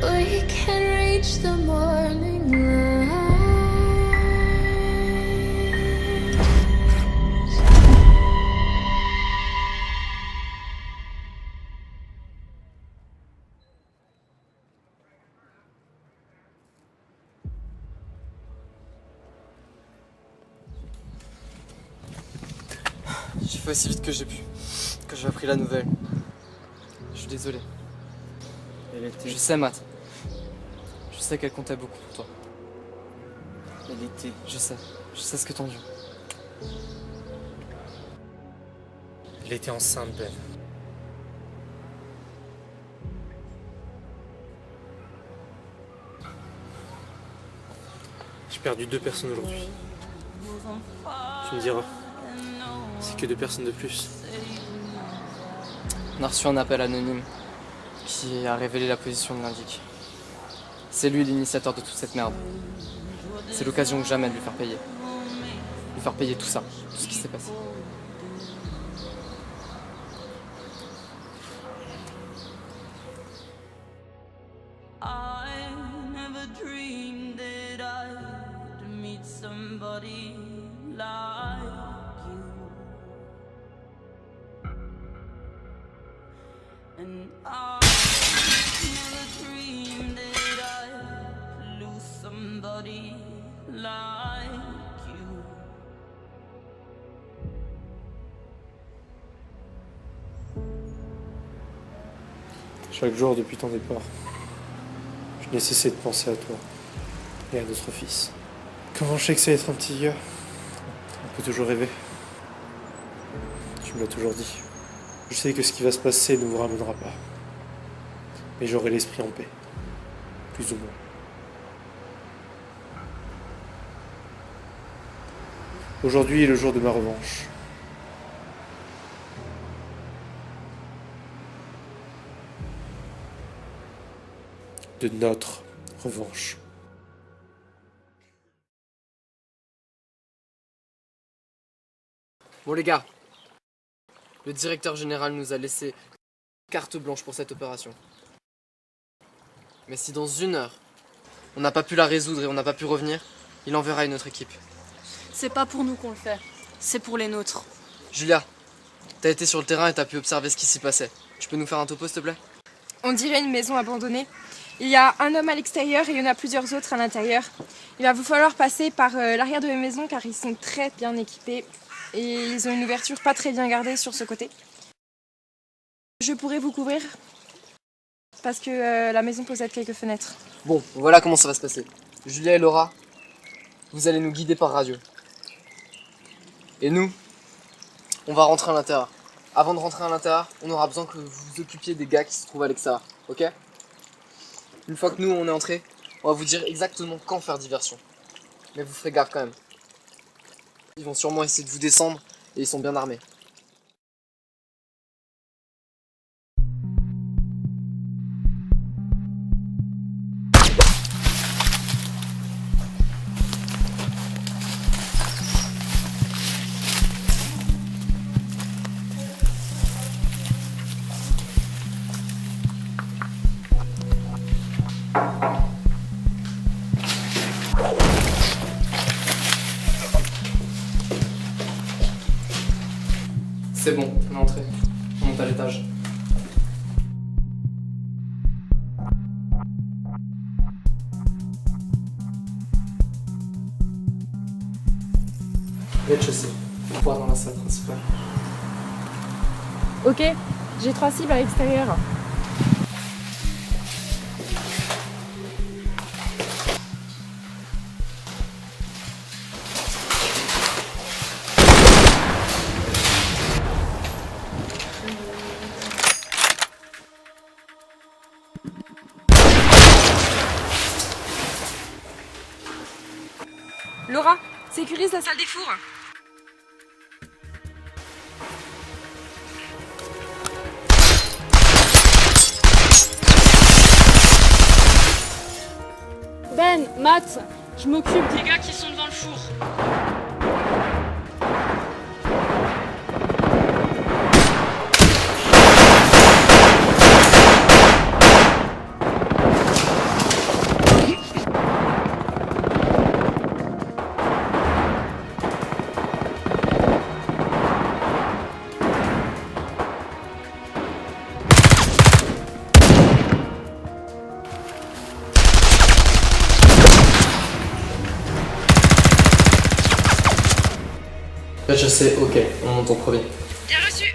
we can reach the morning light. J'ai fait aussi vite que j'ai pu quand j'ai appris la nouvelle. Je suis désolé. Je sais, Matt. Je sais qu'elle comptait beaucoup pour toi. Elle était. Je sais ce que t'en dis. Elle était enceinte, Ben. J'ai perdu 2 personnes aujourd'hui. Tu me diras, c'est que 2 personnes de plus. On a reçu un appel anonyme qui a révélé la position de l'indique. C'est lui l'initiateur de toute cette merde. C'est l'occasion ou jamais de lui faire payer. Lui faire payer tout ça, tout ce qui s'est passé. I never dreamed that I'd meet somebody like you. And I never dreamed that I'd lose somebody like you. Chaque jour depuis ton départ, je n'ai cessé de penser à toi et à notre fils. Comment je sais que ça va être un petit gars? On peut toujours rêver. Tu me l'as toujours dit. Je sais que ce qui va se passer ne vous ramènera pas. Mais j'aurai l'esprit en paix. Plus ou moins. Aujourd'hui est le jour de ma revanche. De notre revanche. Bon les gars, le directeur général nous a laissé carte blanche pour cette opération. Mais si dans 1 heure, on n'a pas pu la résoudre et on n'a pas pu revenir, il enverra une autre équipe. C'est pas pour nous qu'on le fait, c'est pour les nôtres. Julia, t'as été sur le terrain et t'as pu observer ce qui s'y passait. Tu peux nous faire un topo s'il te plaît? On dirait une maison abandonnée. Il y a un homme à l'extérieur et il y en a plusieurs autres à l'intérieur. Il va vous falloir passer par l'arrière de la maison car ils sont très bien équipés et ils ont une ouverture pas très bien gardée sur ce côté. Je pourrais vous couvrir parce que la maison possède quelques fenêtres. Bon, voilà comment ça va se passer. Julia et Laura, vous allez nous guider par radio. Et nous, on va rentrer à l'intérieur. Avant de rentrer à l'intérieur, on aura besoin que vous vous occupiez des gars qui se trouvent à l'extérieur, ok? Une fois que nous on est entrés, on va vous dire exactement quand faire diversion. Mais vous ferez gaffe quand même. Ils vont sûrement essayer de vous descendre et ils sont bien armés. C'est bon, on est entré. On monte à l'étage. Rez-de-chaussée, droit dans la salle principale. Ok, j'ai 3 cibles à l'extérieur. Laura, sécurise la salle des fours. Ben, Matt, je m'occupe Des gars qui sont devant le four. Rez-de-chaussée, ok, on monte en premier. Bien reçu.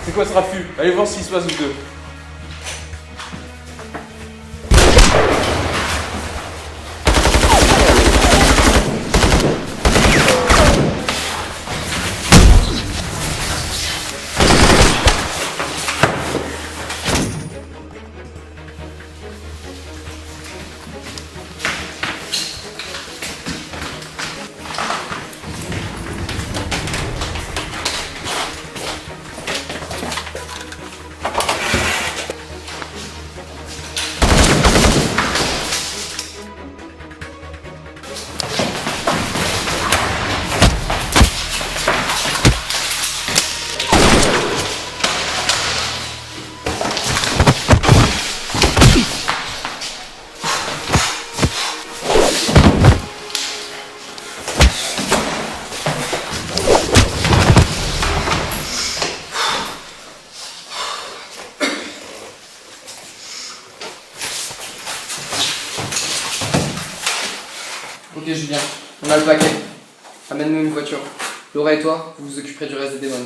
C'est quoi ce raffut? Allez voir ce qui se passe aux deux. Ok Julien, on a le paquet. Amène-nous une voiture. Laura et toi, vous vous occuperez du reste des démons.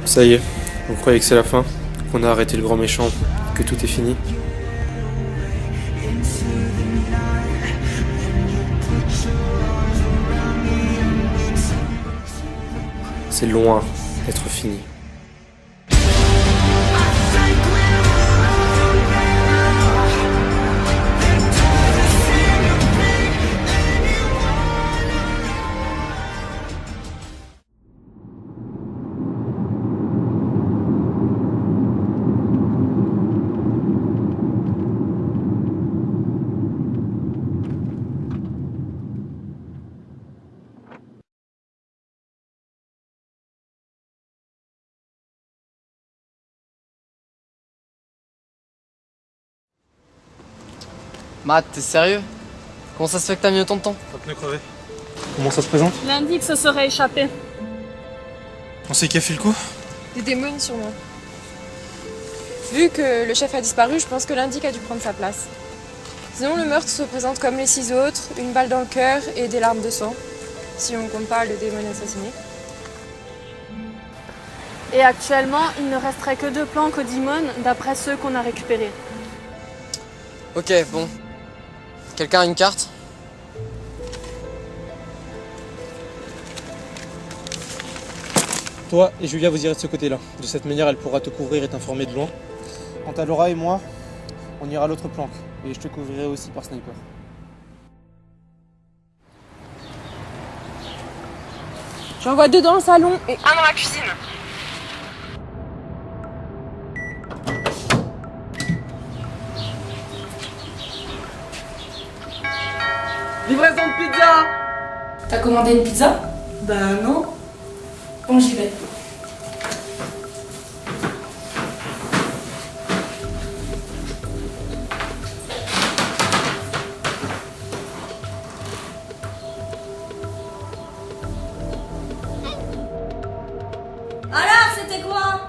Ça y est, vous croyez que c'est la fin? Qu'on a arrêté le grand méchant? Que tout est fini? C'est loin d'être fini. Matt, t'es sérieux? Comment ça se fait que t'as mis autant de temps? Un pneu crevé. Comment ça se présente? Lundi que ça serait échappé. On sait qui a fait le coup? Des démons sûrement. Vu que le chef a disparu, je pense que l'indic a dû prendre sa place. Sinon, le meurtre se présente comme les 6 autres, une balle dans le cœur et des larmes de sang, si on compte pas le démon assassiné. Et actuellement, il ne resterait que 2 planques au Demon, d'après ceux qu'on a récupérés. Ok, bon. Quelqu'un a une carte? Toi et Julia, vous irez de ce côté-là. De cette manière, elle pourra te couvrir et t'informer de loin. Quant à Laura et moi, on ira à l'autre planque. Et je te couvrirai aussi par sniper. J'en vois 2 dans le salon et 1 dans la cuisine. Livraison de pizza! T'as commandé une pizza? Ben non. Bon, j'y vais. Alors, c'était quoi?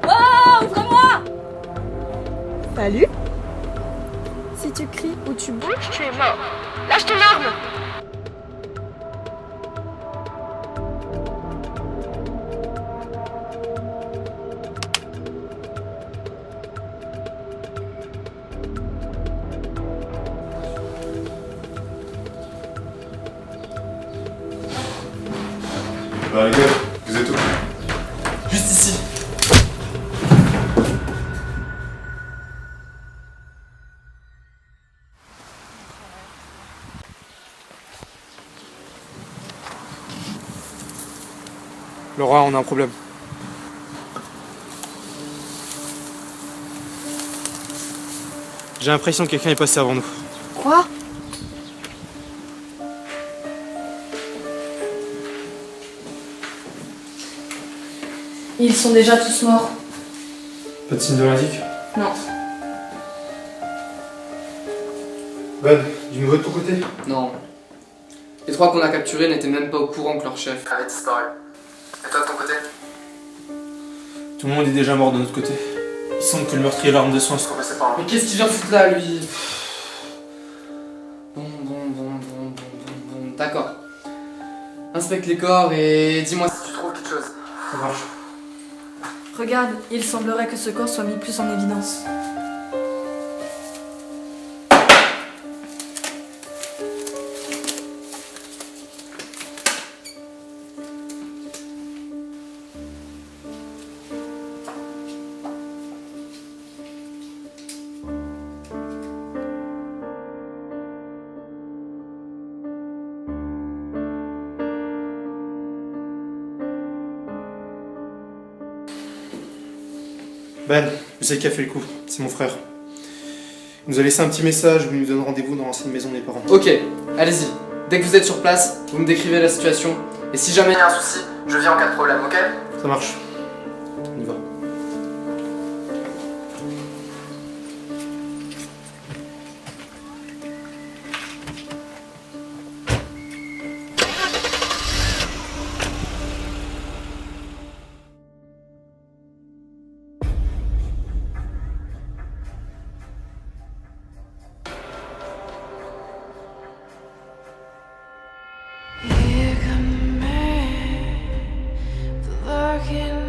Oh, ouvre-moi! Salut. Si tu cries ou tu bouges, tu es mort. Lâche ton arme. Bah les gars, vous êtes où? Juste ici. Laura, on a un problème. J'ai l'impression que quelqu'un est passé avant nous. Quoi? Ils sont déjà tous morts. Pas de signe de l'indique? Non. Ben, du nouveau de ton côté? Non. Les 3 qu'on a capturés n'étaient même pas au courant que leur chef avait disparu. Et toi de ton côté? Tout le monde est déjà mort de notre côté. Il semble que le meurtrier et l'arme de soin se connaissaient pas. Mais qu'est-ce qu'il vient foutre là, lui? Bon. D'accord. Inspecte les corps et dis-moi si tu trouves quelque chose. Ça marche. Regarde, il semblerait que ce corps soit mis plus en évidence. Ben, je sais qui a fait le coup. C'est mon frère. Il nous a laissé un petit message où il nous donne rendez-vous dans l'ancienne maison de mes parents. Ok, allez-y. Dès que vous êtes sur place, vous me décrivez la situation. Et si jamais il y a un souci, je viens en cas de problème, ok? Ça marche. On y va. Here come the man, the lurking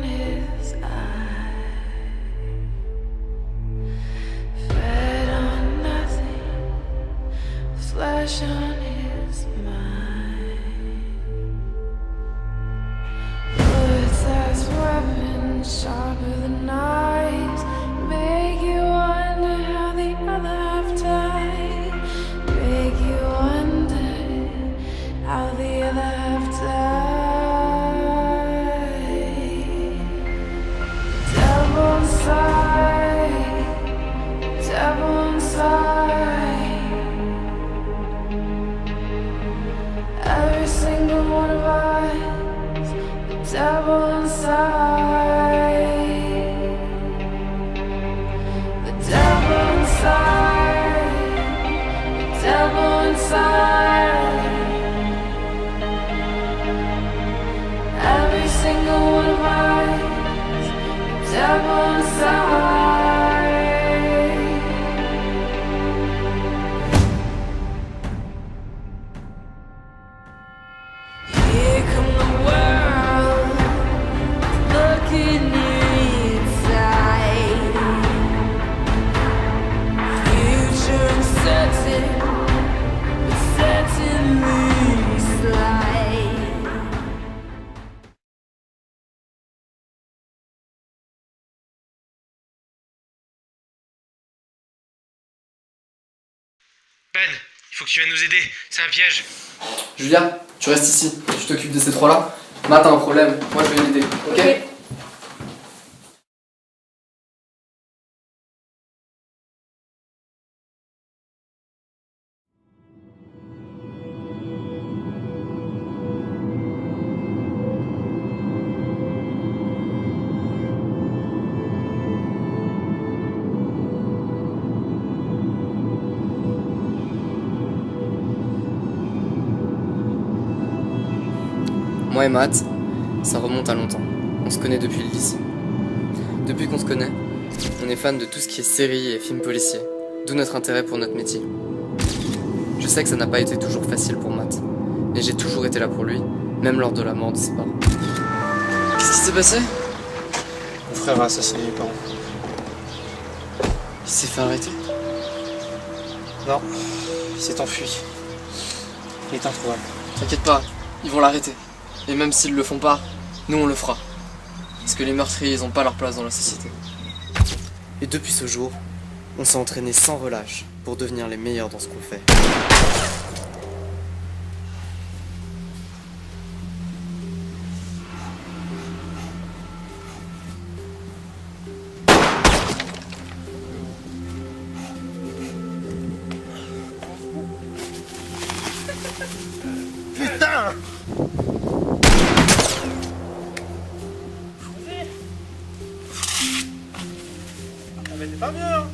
Ben, il faut que tu viennes nous aider, c'est un piège. Julia, tu restes ici, tu t'occupes de ces trois-là. Matt a un problème, moi je vais l'aider, ok? Moi et Matt, ça remonte à longtemps. On se connaît depuis le lycée. Depuis qu'on se connaît, on est fan de tout ce qui est séries et films policiers, d'où notre intérêt pour notre métier. Je sais que ça n'a pas été toujours facile pour Matt, mais j'ai toujours été là pour lui, même lors de la mort de ses parents. Qu'est-ce qui s'est passé? Mon frère a assassiné mes parents. Il s'est fait arrêter? Non, il s'est enfui. Il est introuvable. T'inquiète pas, ils vont l'arrêter. Et même s'ils le font pas, nous on le fera. Parce que les meurtriers, ils ont pas leur place dans la société. Et depuis ce jour, on s'est entraîné sans relâche pour devenir les meilleurs dans ce qu'on fait. Putain! Mais t'es pas mieux, hein.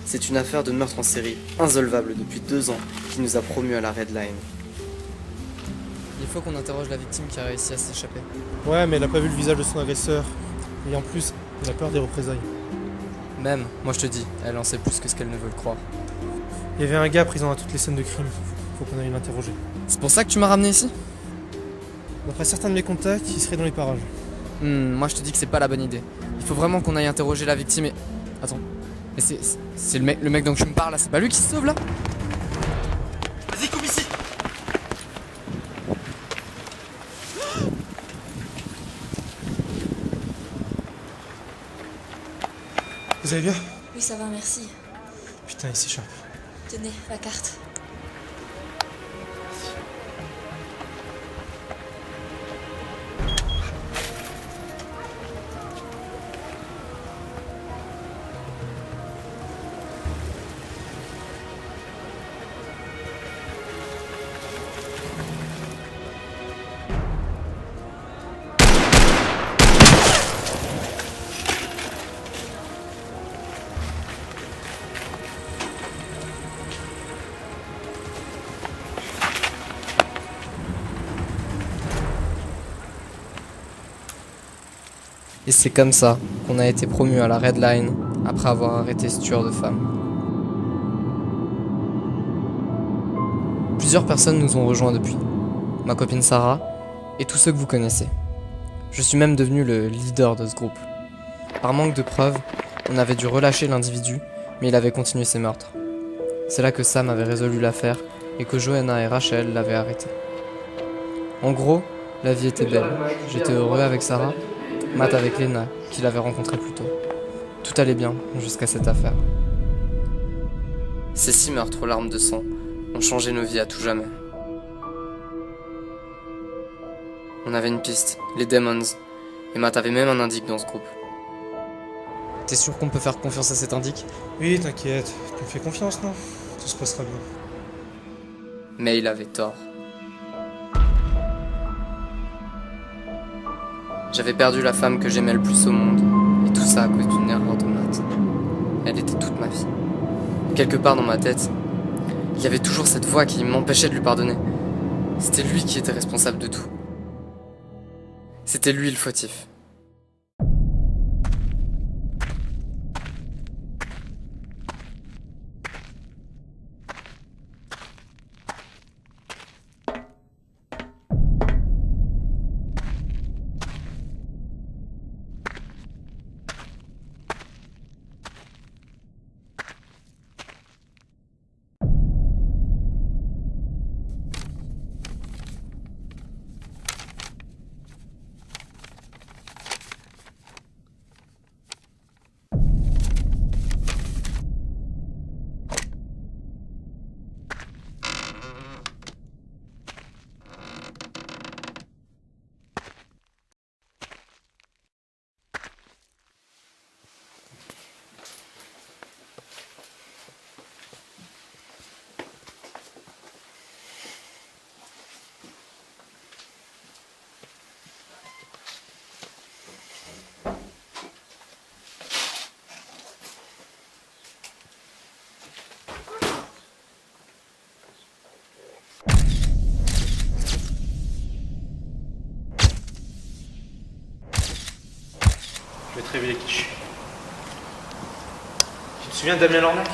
C'est une affaire de meurtre en série, insolvable depuis 2 ans, qui nous a promus à la Red Line. Il faut qu'on interroge la victime qui a réussi à s'échapper. Ouais, mais elle a pas vu le visage de son agresseur. Et en plus, elle a peur des représailles. Même, moi je te dis, elle en sait plus que ce qu'elle ne veut le croire. Il y avait un gars présent à toutes les scènes de crime. Faut qu'on aille l'interroger. C'est pour ça que tu m'as ramené ici? D'après certains de mes contacts, il serait dans les parages. Moi je te dis que c'est pas la bonne idée. Il faut vraiment qu'on aille interroger la victime et... Attends. Mais c'est le mec dont tu me parles là, c'est pas lui qui se sauve là? Vas-y, coupe ici. Vous allez bien? Oui, ça va, merci. Putain, il s'échappe. Tenez, la carte. Et c'est comme ça qu'on a été promu à la Red Line après avoir arrêté ce tueur de femmes. Plusieurs personnes nous ont rejoints depuis. Ma copine Sarah et tous ceux que vous connaissez. Je suis même devenu le leader de ce groupe. Par manque de preuves, on avait dû relâcher l'individu, mais il avait continué ses meurtres. C'est là que Sam avait résolu l'affaire et que Johanna et Rachel l'avaient arrêté. En gros, la vie était belle. J'étais heureux avec Sarah, Matt avec Lena, qu'il avait rencontré plus tôt. Tout allait bien jusqu'à cette affaire. Ces 6 meurtres aux larmes de sang ont changé nos vies à tout jamais. On avait une piste, les Demons, et Matt avait même un indique dans ce groupe. T'es sûr qu'on peut faire confiance à cet indique? Oui, t'inquiète. Tu me fais confiance, non? Tout se passera bien. Mais il avait tort. J'avais perdu la femme que j'aimais le plus au monde, et tout ça à cause d'une erreur de Matt. Elle était toute ma vie. Quelque part dans ma tête, il y avait toujours cette voix qui m'empêchait de lui pardonner. C'était lui qui était responsable de tout. C'était lui le fautif. te révéler qui je suis. Tu te souviens de Damien Lornac?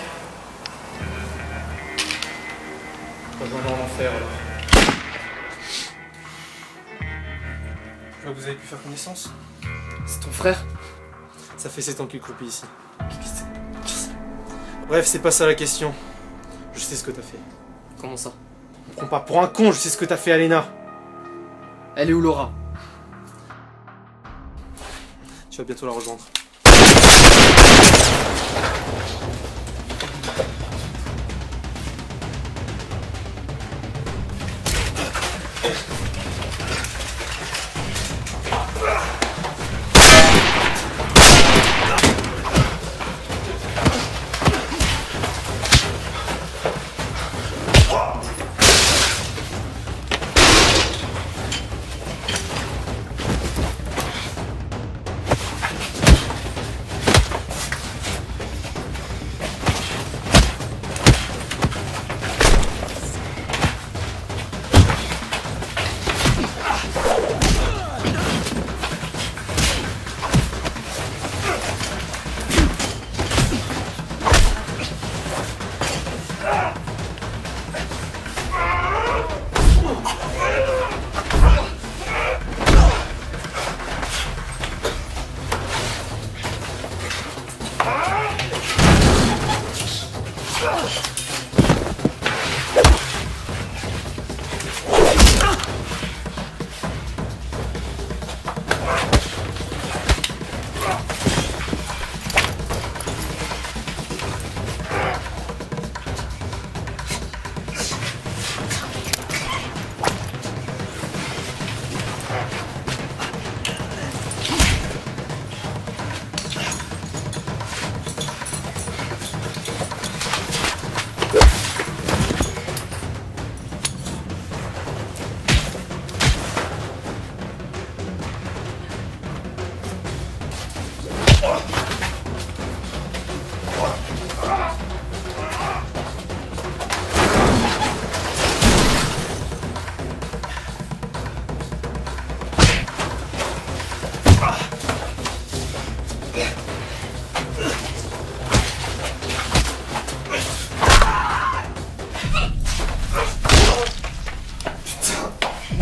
Rejoins-le en enfer alors. Je vois que vous avez pu faire connaissance. C'est ton frère? Ça fait 7 ans qu'il croupit ici. Bref, c'est pas ça la question. Je sais ce que t'as fait. Comment ça? Me prends pas pour un con, je sais ce que t'as fait à Lena. Elle est où Laura? Tu vas bientôt la rejoindre.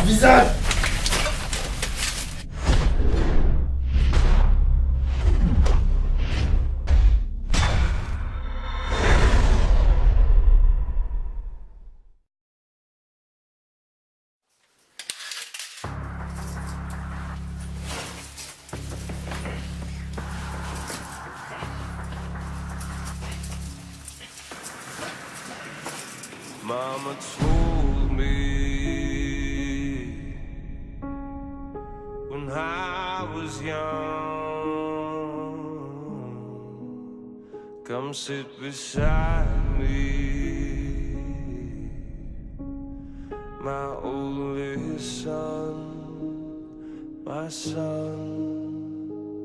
Visage! Mama told me when I was young, come sit beside me, my only son, my son,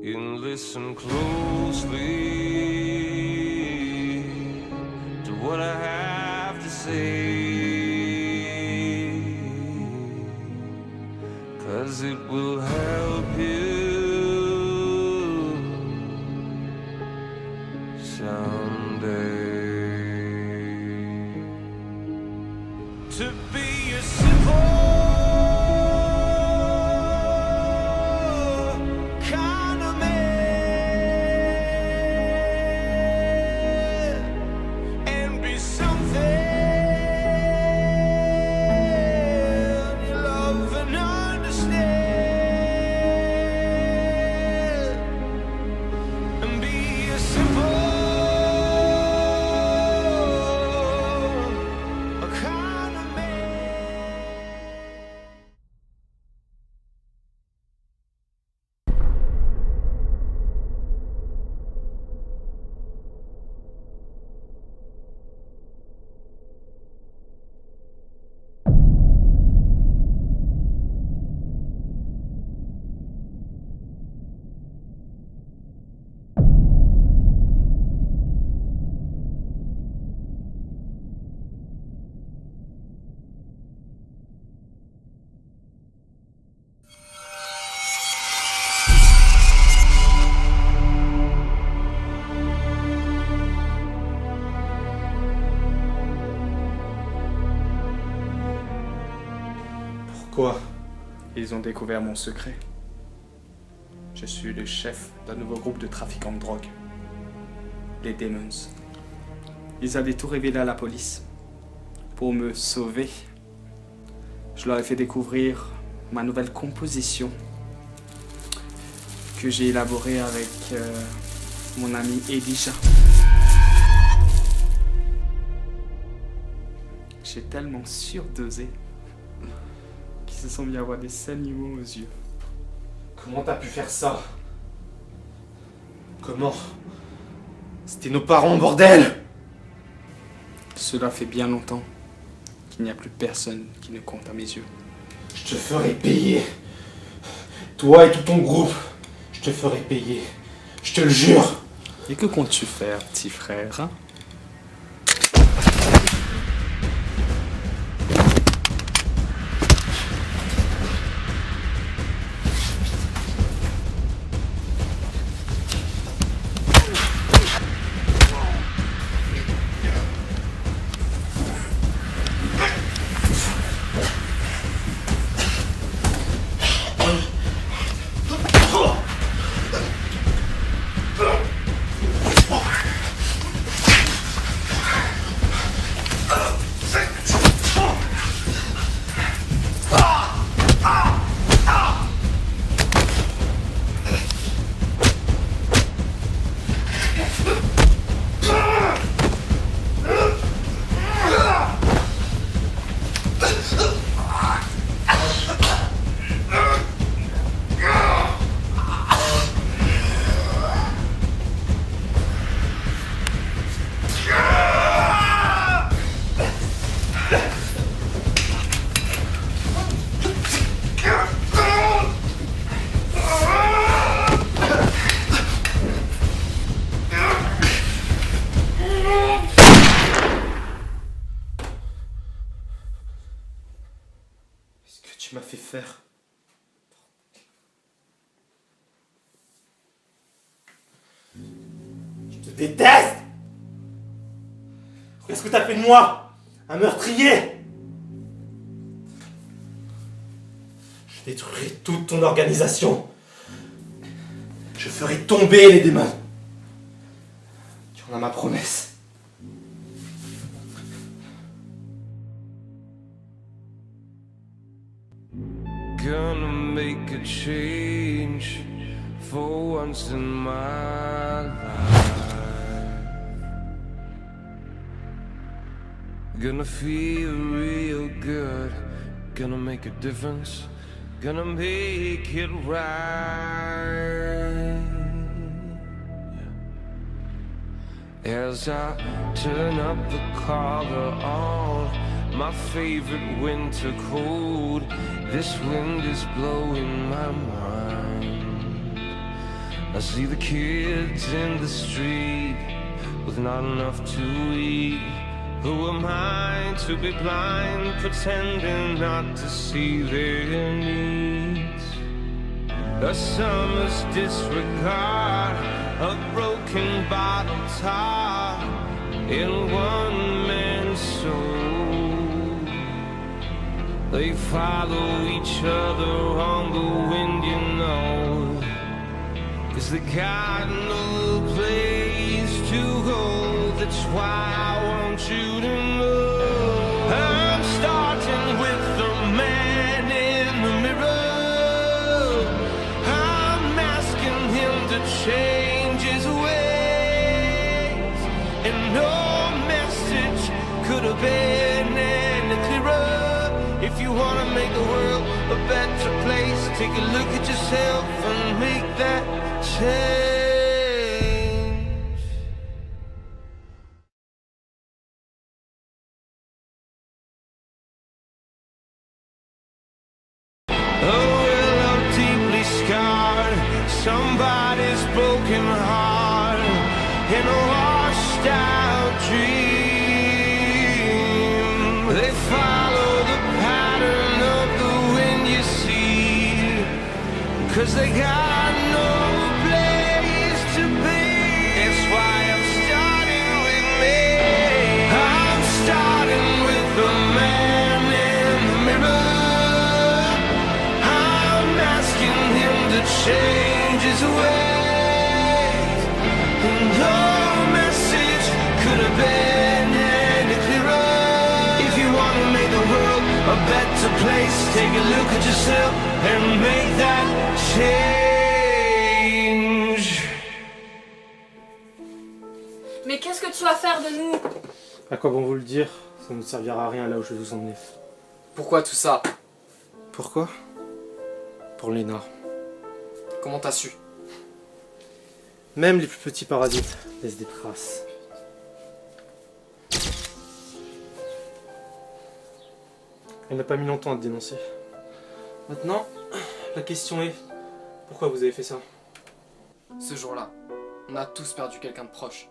and listen closely to what I have to say, 'cause it will help you someday. To be a simple kind of man and be something you love and understand, and be a simple kind of man. Quoi? Ils ont découvert mon secret. Je suis le chef d'un nouveau groupe de trafiquants de drogue. Les Demons. Ils allaient tout révéler à la police. Pour me sauver, je leur ai fait découvrir ma nouvelle composition que j'ai élaborée avec mon ami Elijah. J'ai tellement surdosé qu'ils se sont mis à avoir des saignements aux yeux. Comment t'as pu faire ça? Comment? C'était nos parents, bordel! Cela fait bien longtemps qu'il n'y a plus personne qui ne compte à mes yeux. Je te ferai payer. Toi et tout ton groupe, je te ferai payer. Je te le jure. Et que comptes-tu faire, petit frère, hein? Tu m'as fait faire. Je te déteste! Qu'est-ce que t'as fait de moi? Un meurtrier? Je détruirai toute ton organisation. Je ferai tomber les démons. Tu en as ma promesse. Gonna make a change for once in my life. Gonna feel real good. Gonna make a difference. Gonna make it right. As I turn up the collar on my favorite winter coat, this wind is blowing my mind. I see the kids in the street with not enough to eat. Who am I to be blind, pretending not to see their needs? A summer's disregard, a broken bottle top in one man's soul. They follow each other on the wind, you know, 'cause they got no place to go. That's why I want you to know I'm starting with the man in the mirror. I'm asking him to change his ways, and no message could have been any clearer. If you wanna make the world a better place, take a look at yourself and make that change. A willow deeply scarred, somebody's broken heart in a washed out dream. They follow the pattern of the wind, you see, 'cause they got no place to be. That's why I'm starting with me. I'm starting with the man in the mirror. a better place. Take a look at yourself and make that change. Mais qu'est-ce que tu vas faire de nous? À quoi bon vous le dire? Ça ne servira à rien là où je vais vous emmener. Pourquoi tout ça? Pourquoi? Pour Lena. Comment t'as su? Même les plus petits parasites laissent des traces. Elle n'a pas mis longtemps à te dénoncer. Maintenant, la question est, pourquoi vous avez fait ça? Ce jour-là, on a tous perdu quelqu'un de proche.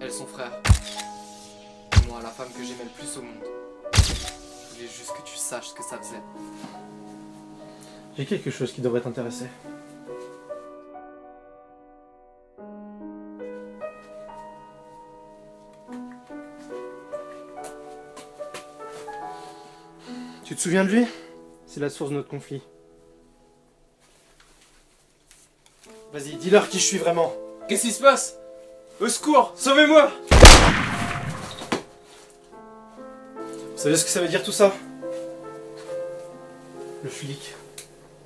Elle, son frère. Et moi, la femme que j'aimais le plus au monde. Je voulais juste que tu saches ce que ça faisait. J'ai quelque chose qui devrait t'intéresser. Tu te souviens de lui? C'est la source de notre conflit. Vas-y, dis-leur qui je suis vraiment. Qu'est-ce qui se passe? Au secours, sauvez-moi! Vous savez ce que ça veut dire tout ça? Le flic,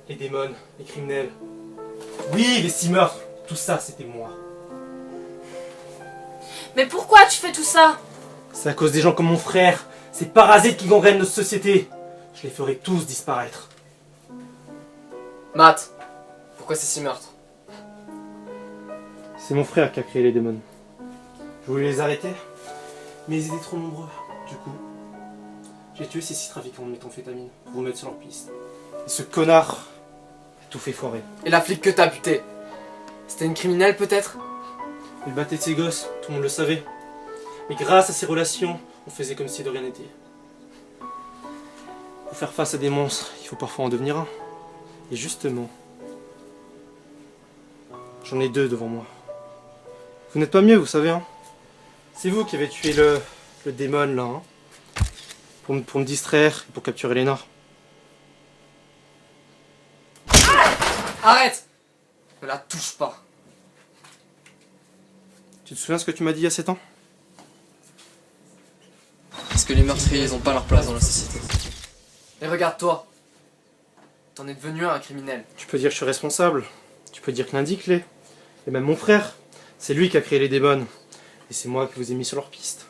les démons, les criminels. Oui, les 6 meurtres, tout ça c'était moi. Mais pourquoi tu fais tout ça? C'est à cause des gens comme mon frère, ces parasites qui gangrènent notre société. Je les ferai tous disparaître. Matt, pourquoi ces 6 meurtres? C'est mon frère qui a créé les démons. Je voulais les arrêter, mais ils étaient trop nombreux. Du coup, j'ai tué ces 6 trafiquants de méthamphétamine pour vous mettre sur leur piste. Et ce connard a tout fait foirer. Et la flic que t'as butée? C'était une criminelle peut-être? Il battait de ses gosses, tout le monde le savait. Mais grâce à ses relations, on faisait comme si de rien n'était. Pour faire face à des monstres, il faut parfois en devenir un. Et justement, j'en ai 2 devant moi. Vous n'êtes pas mieux, vous savez, hein. C'est vous qui avez tué le démon, là, hein. Pour me distraire et pour capturer Lena. Arrête! Ne la touche pas. Tu te souviens ce que tu m'as dit il y a 7 ans? Parce que les meurtriers, ils ont pas leur place dans la société. Et regarde-toi. T'en es devenu un criminel. Tu peux dire que je suis responsable. Tu peux dire que l'indique l'est. Et même mon frère. C'est lui qui a créé les démons. Et c'est moi qui vous ai mis sur leur piste.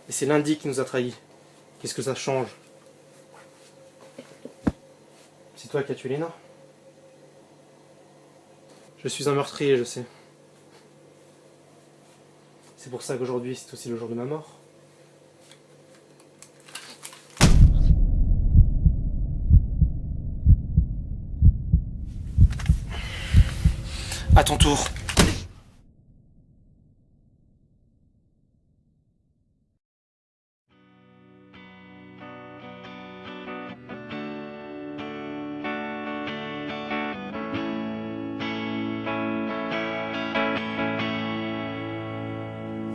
Et c'est l'indique qui nous a trahis. Qu'est-ce que ça change? C'est toi qui as tué Lena. Je suis un meurtrier, je sais. C'est pour ça qu'aujourd'hui, c'est aussi le jour de ma mort. À ton tour.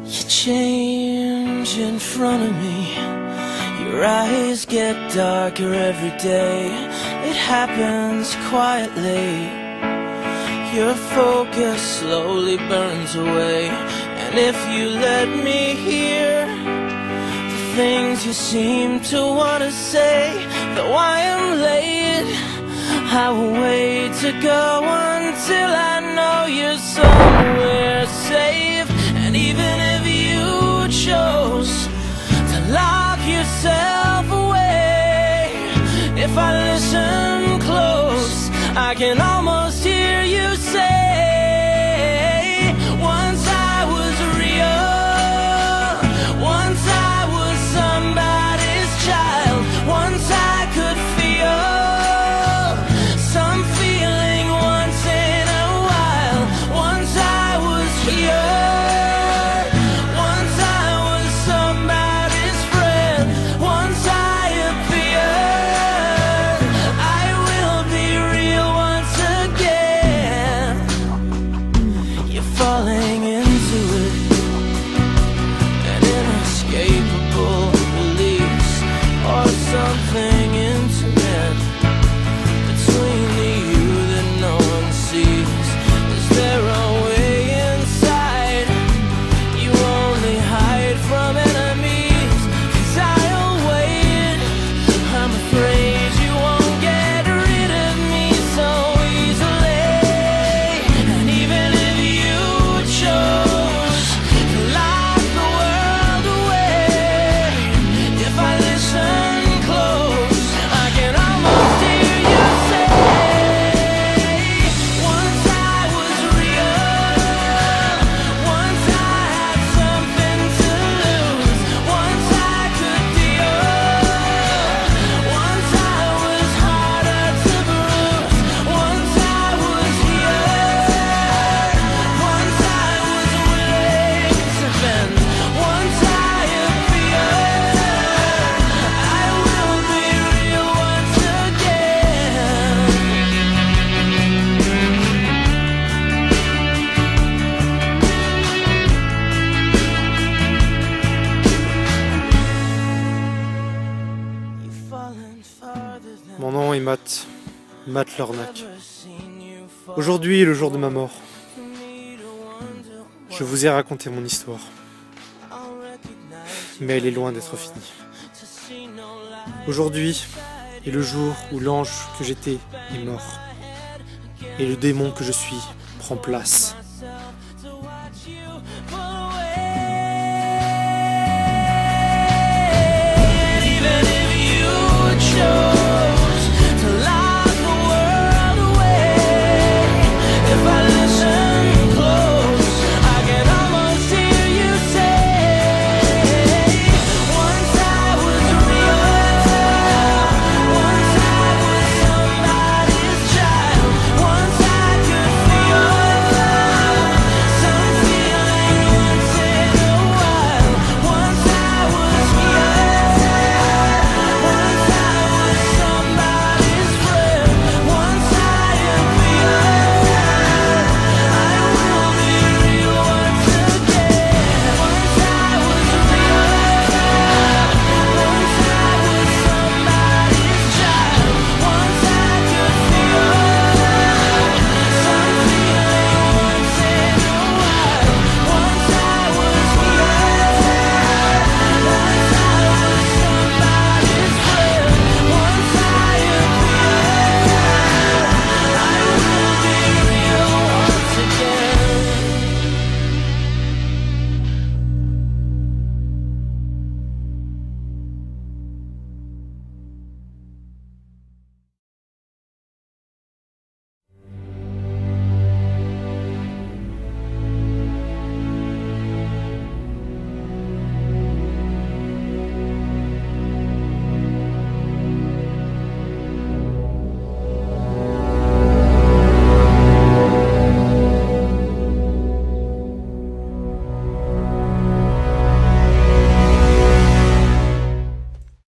You change in front of me. Your eyes get darker every day. It happens quietly. Your focus slowly burns away. And if you let me hear the things you seem to want to say, though I am late, I will wait to go until I know you're somewhere safe. And even if you chose to lock yourself away, if I listen close, I can almost hear you say, once I was real, once I was somebody's child, once I could feel some feeling once in a while, once I was here. Falling into it, an inescapable release, or something intimate between you that no one sees. Is there a way inside? You only hide from enemies, 'cause I'll wait Mon nom est Matt Lornac. Aujourd'hui est le jour de ma mort. Je vous ai raconté mon histoire. Mais elle est loin d'être finie. Aujourd'hui est le jour où l'ange que j'étais est mort. Et le démon que je suis prend place.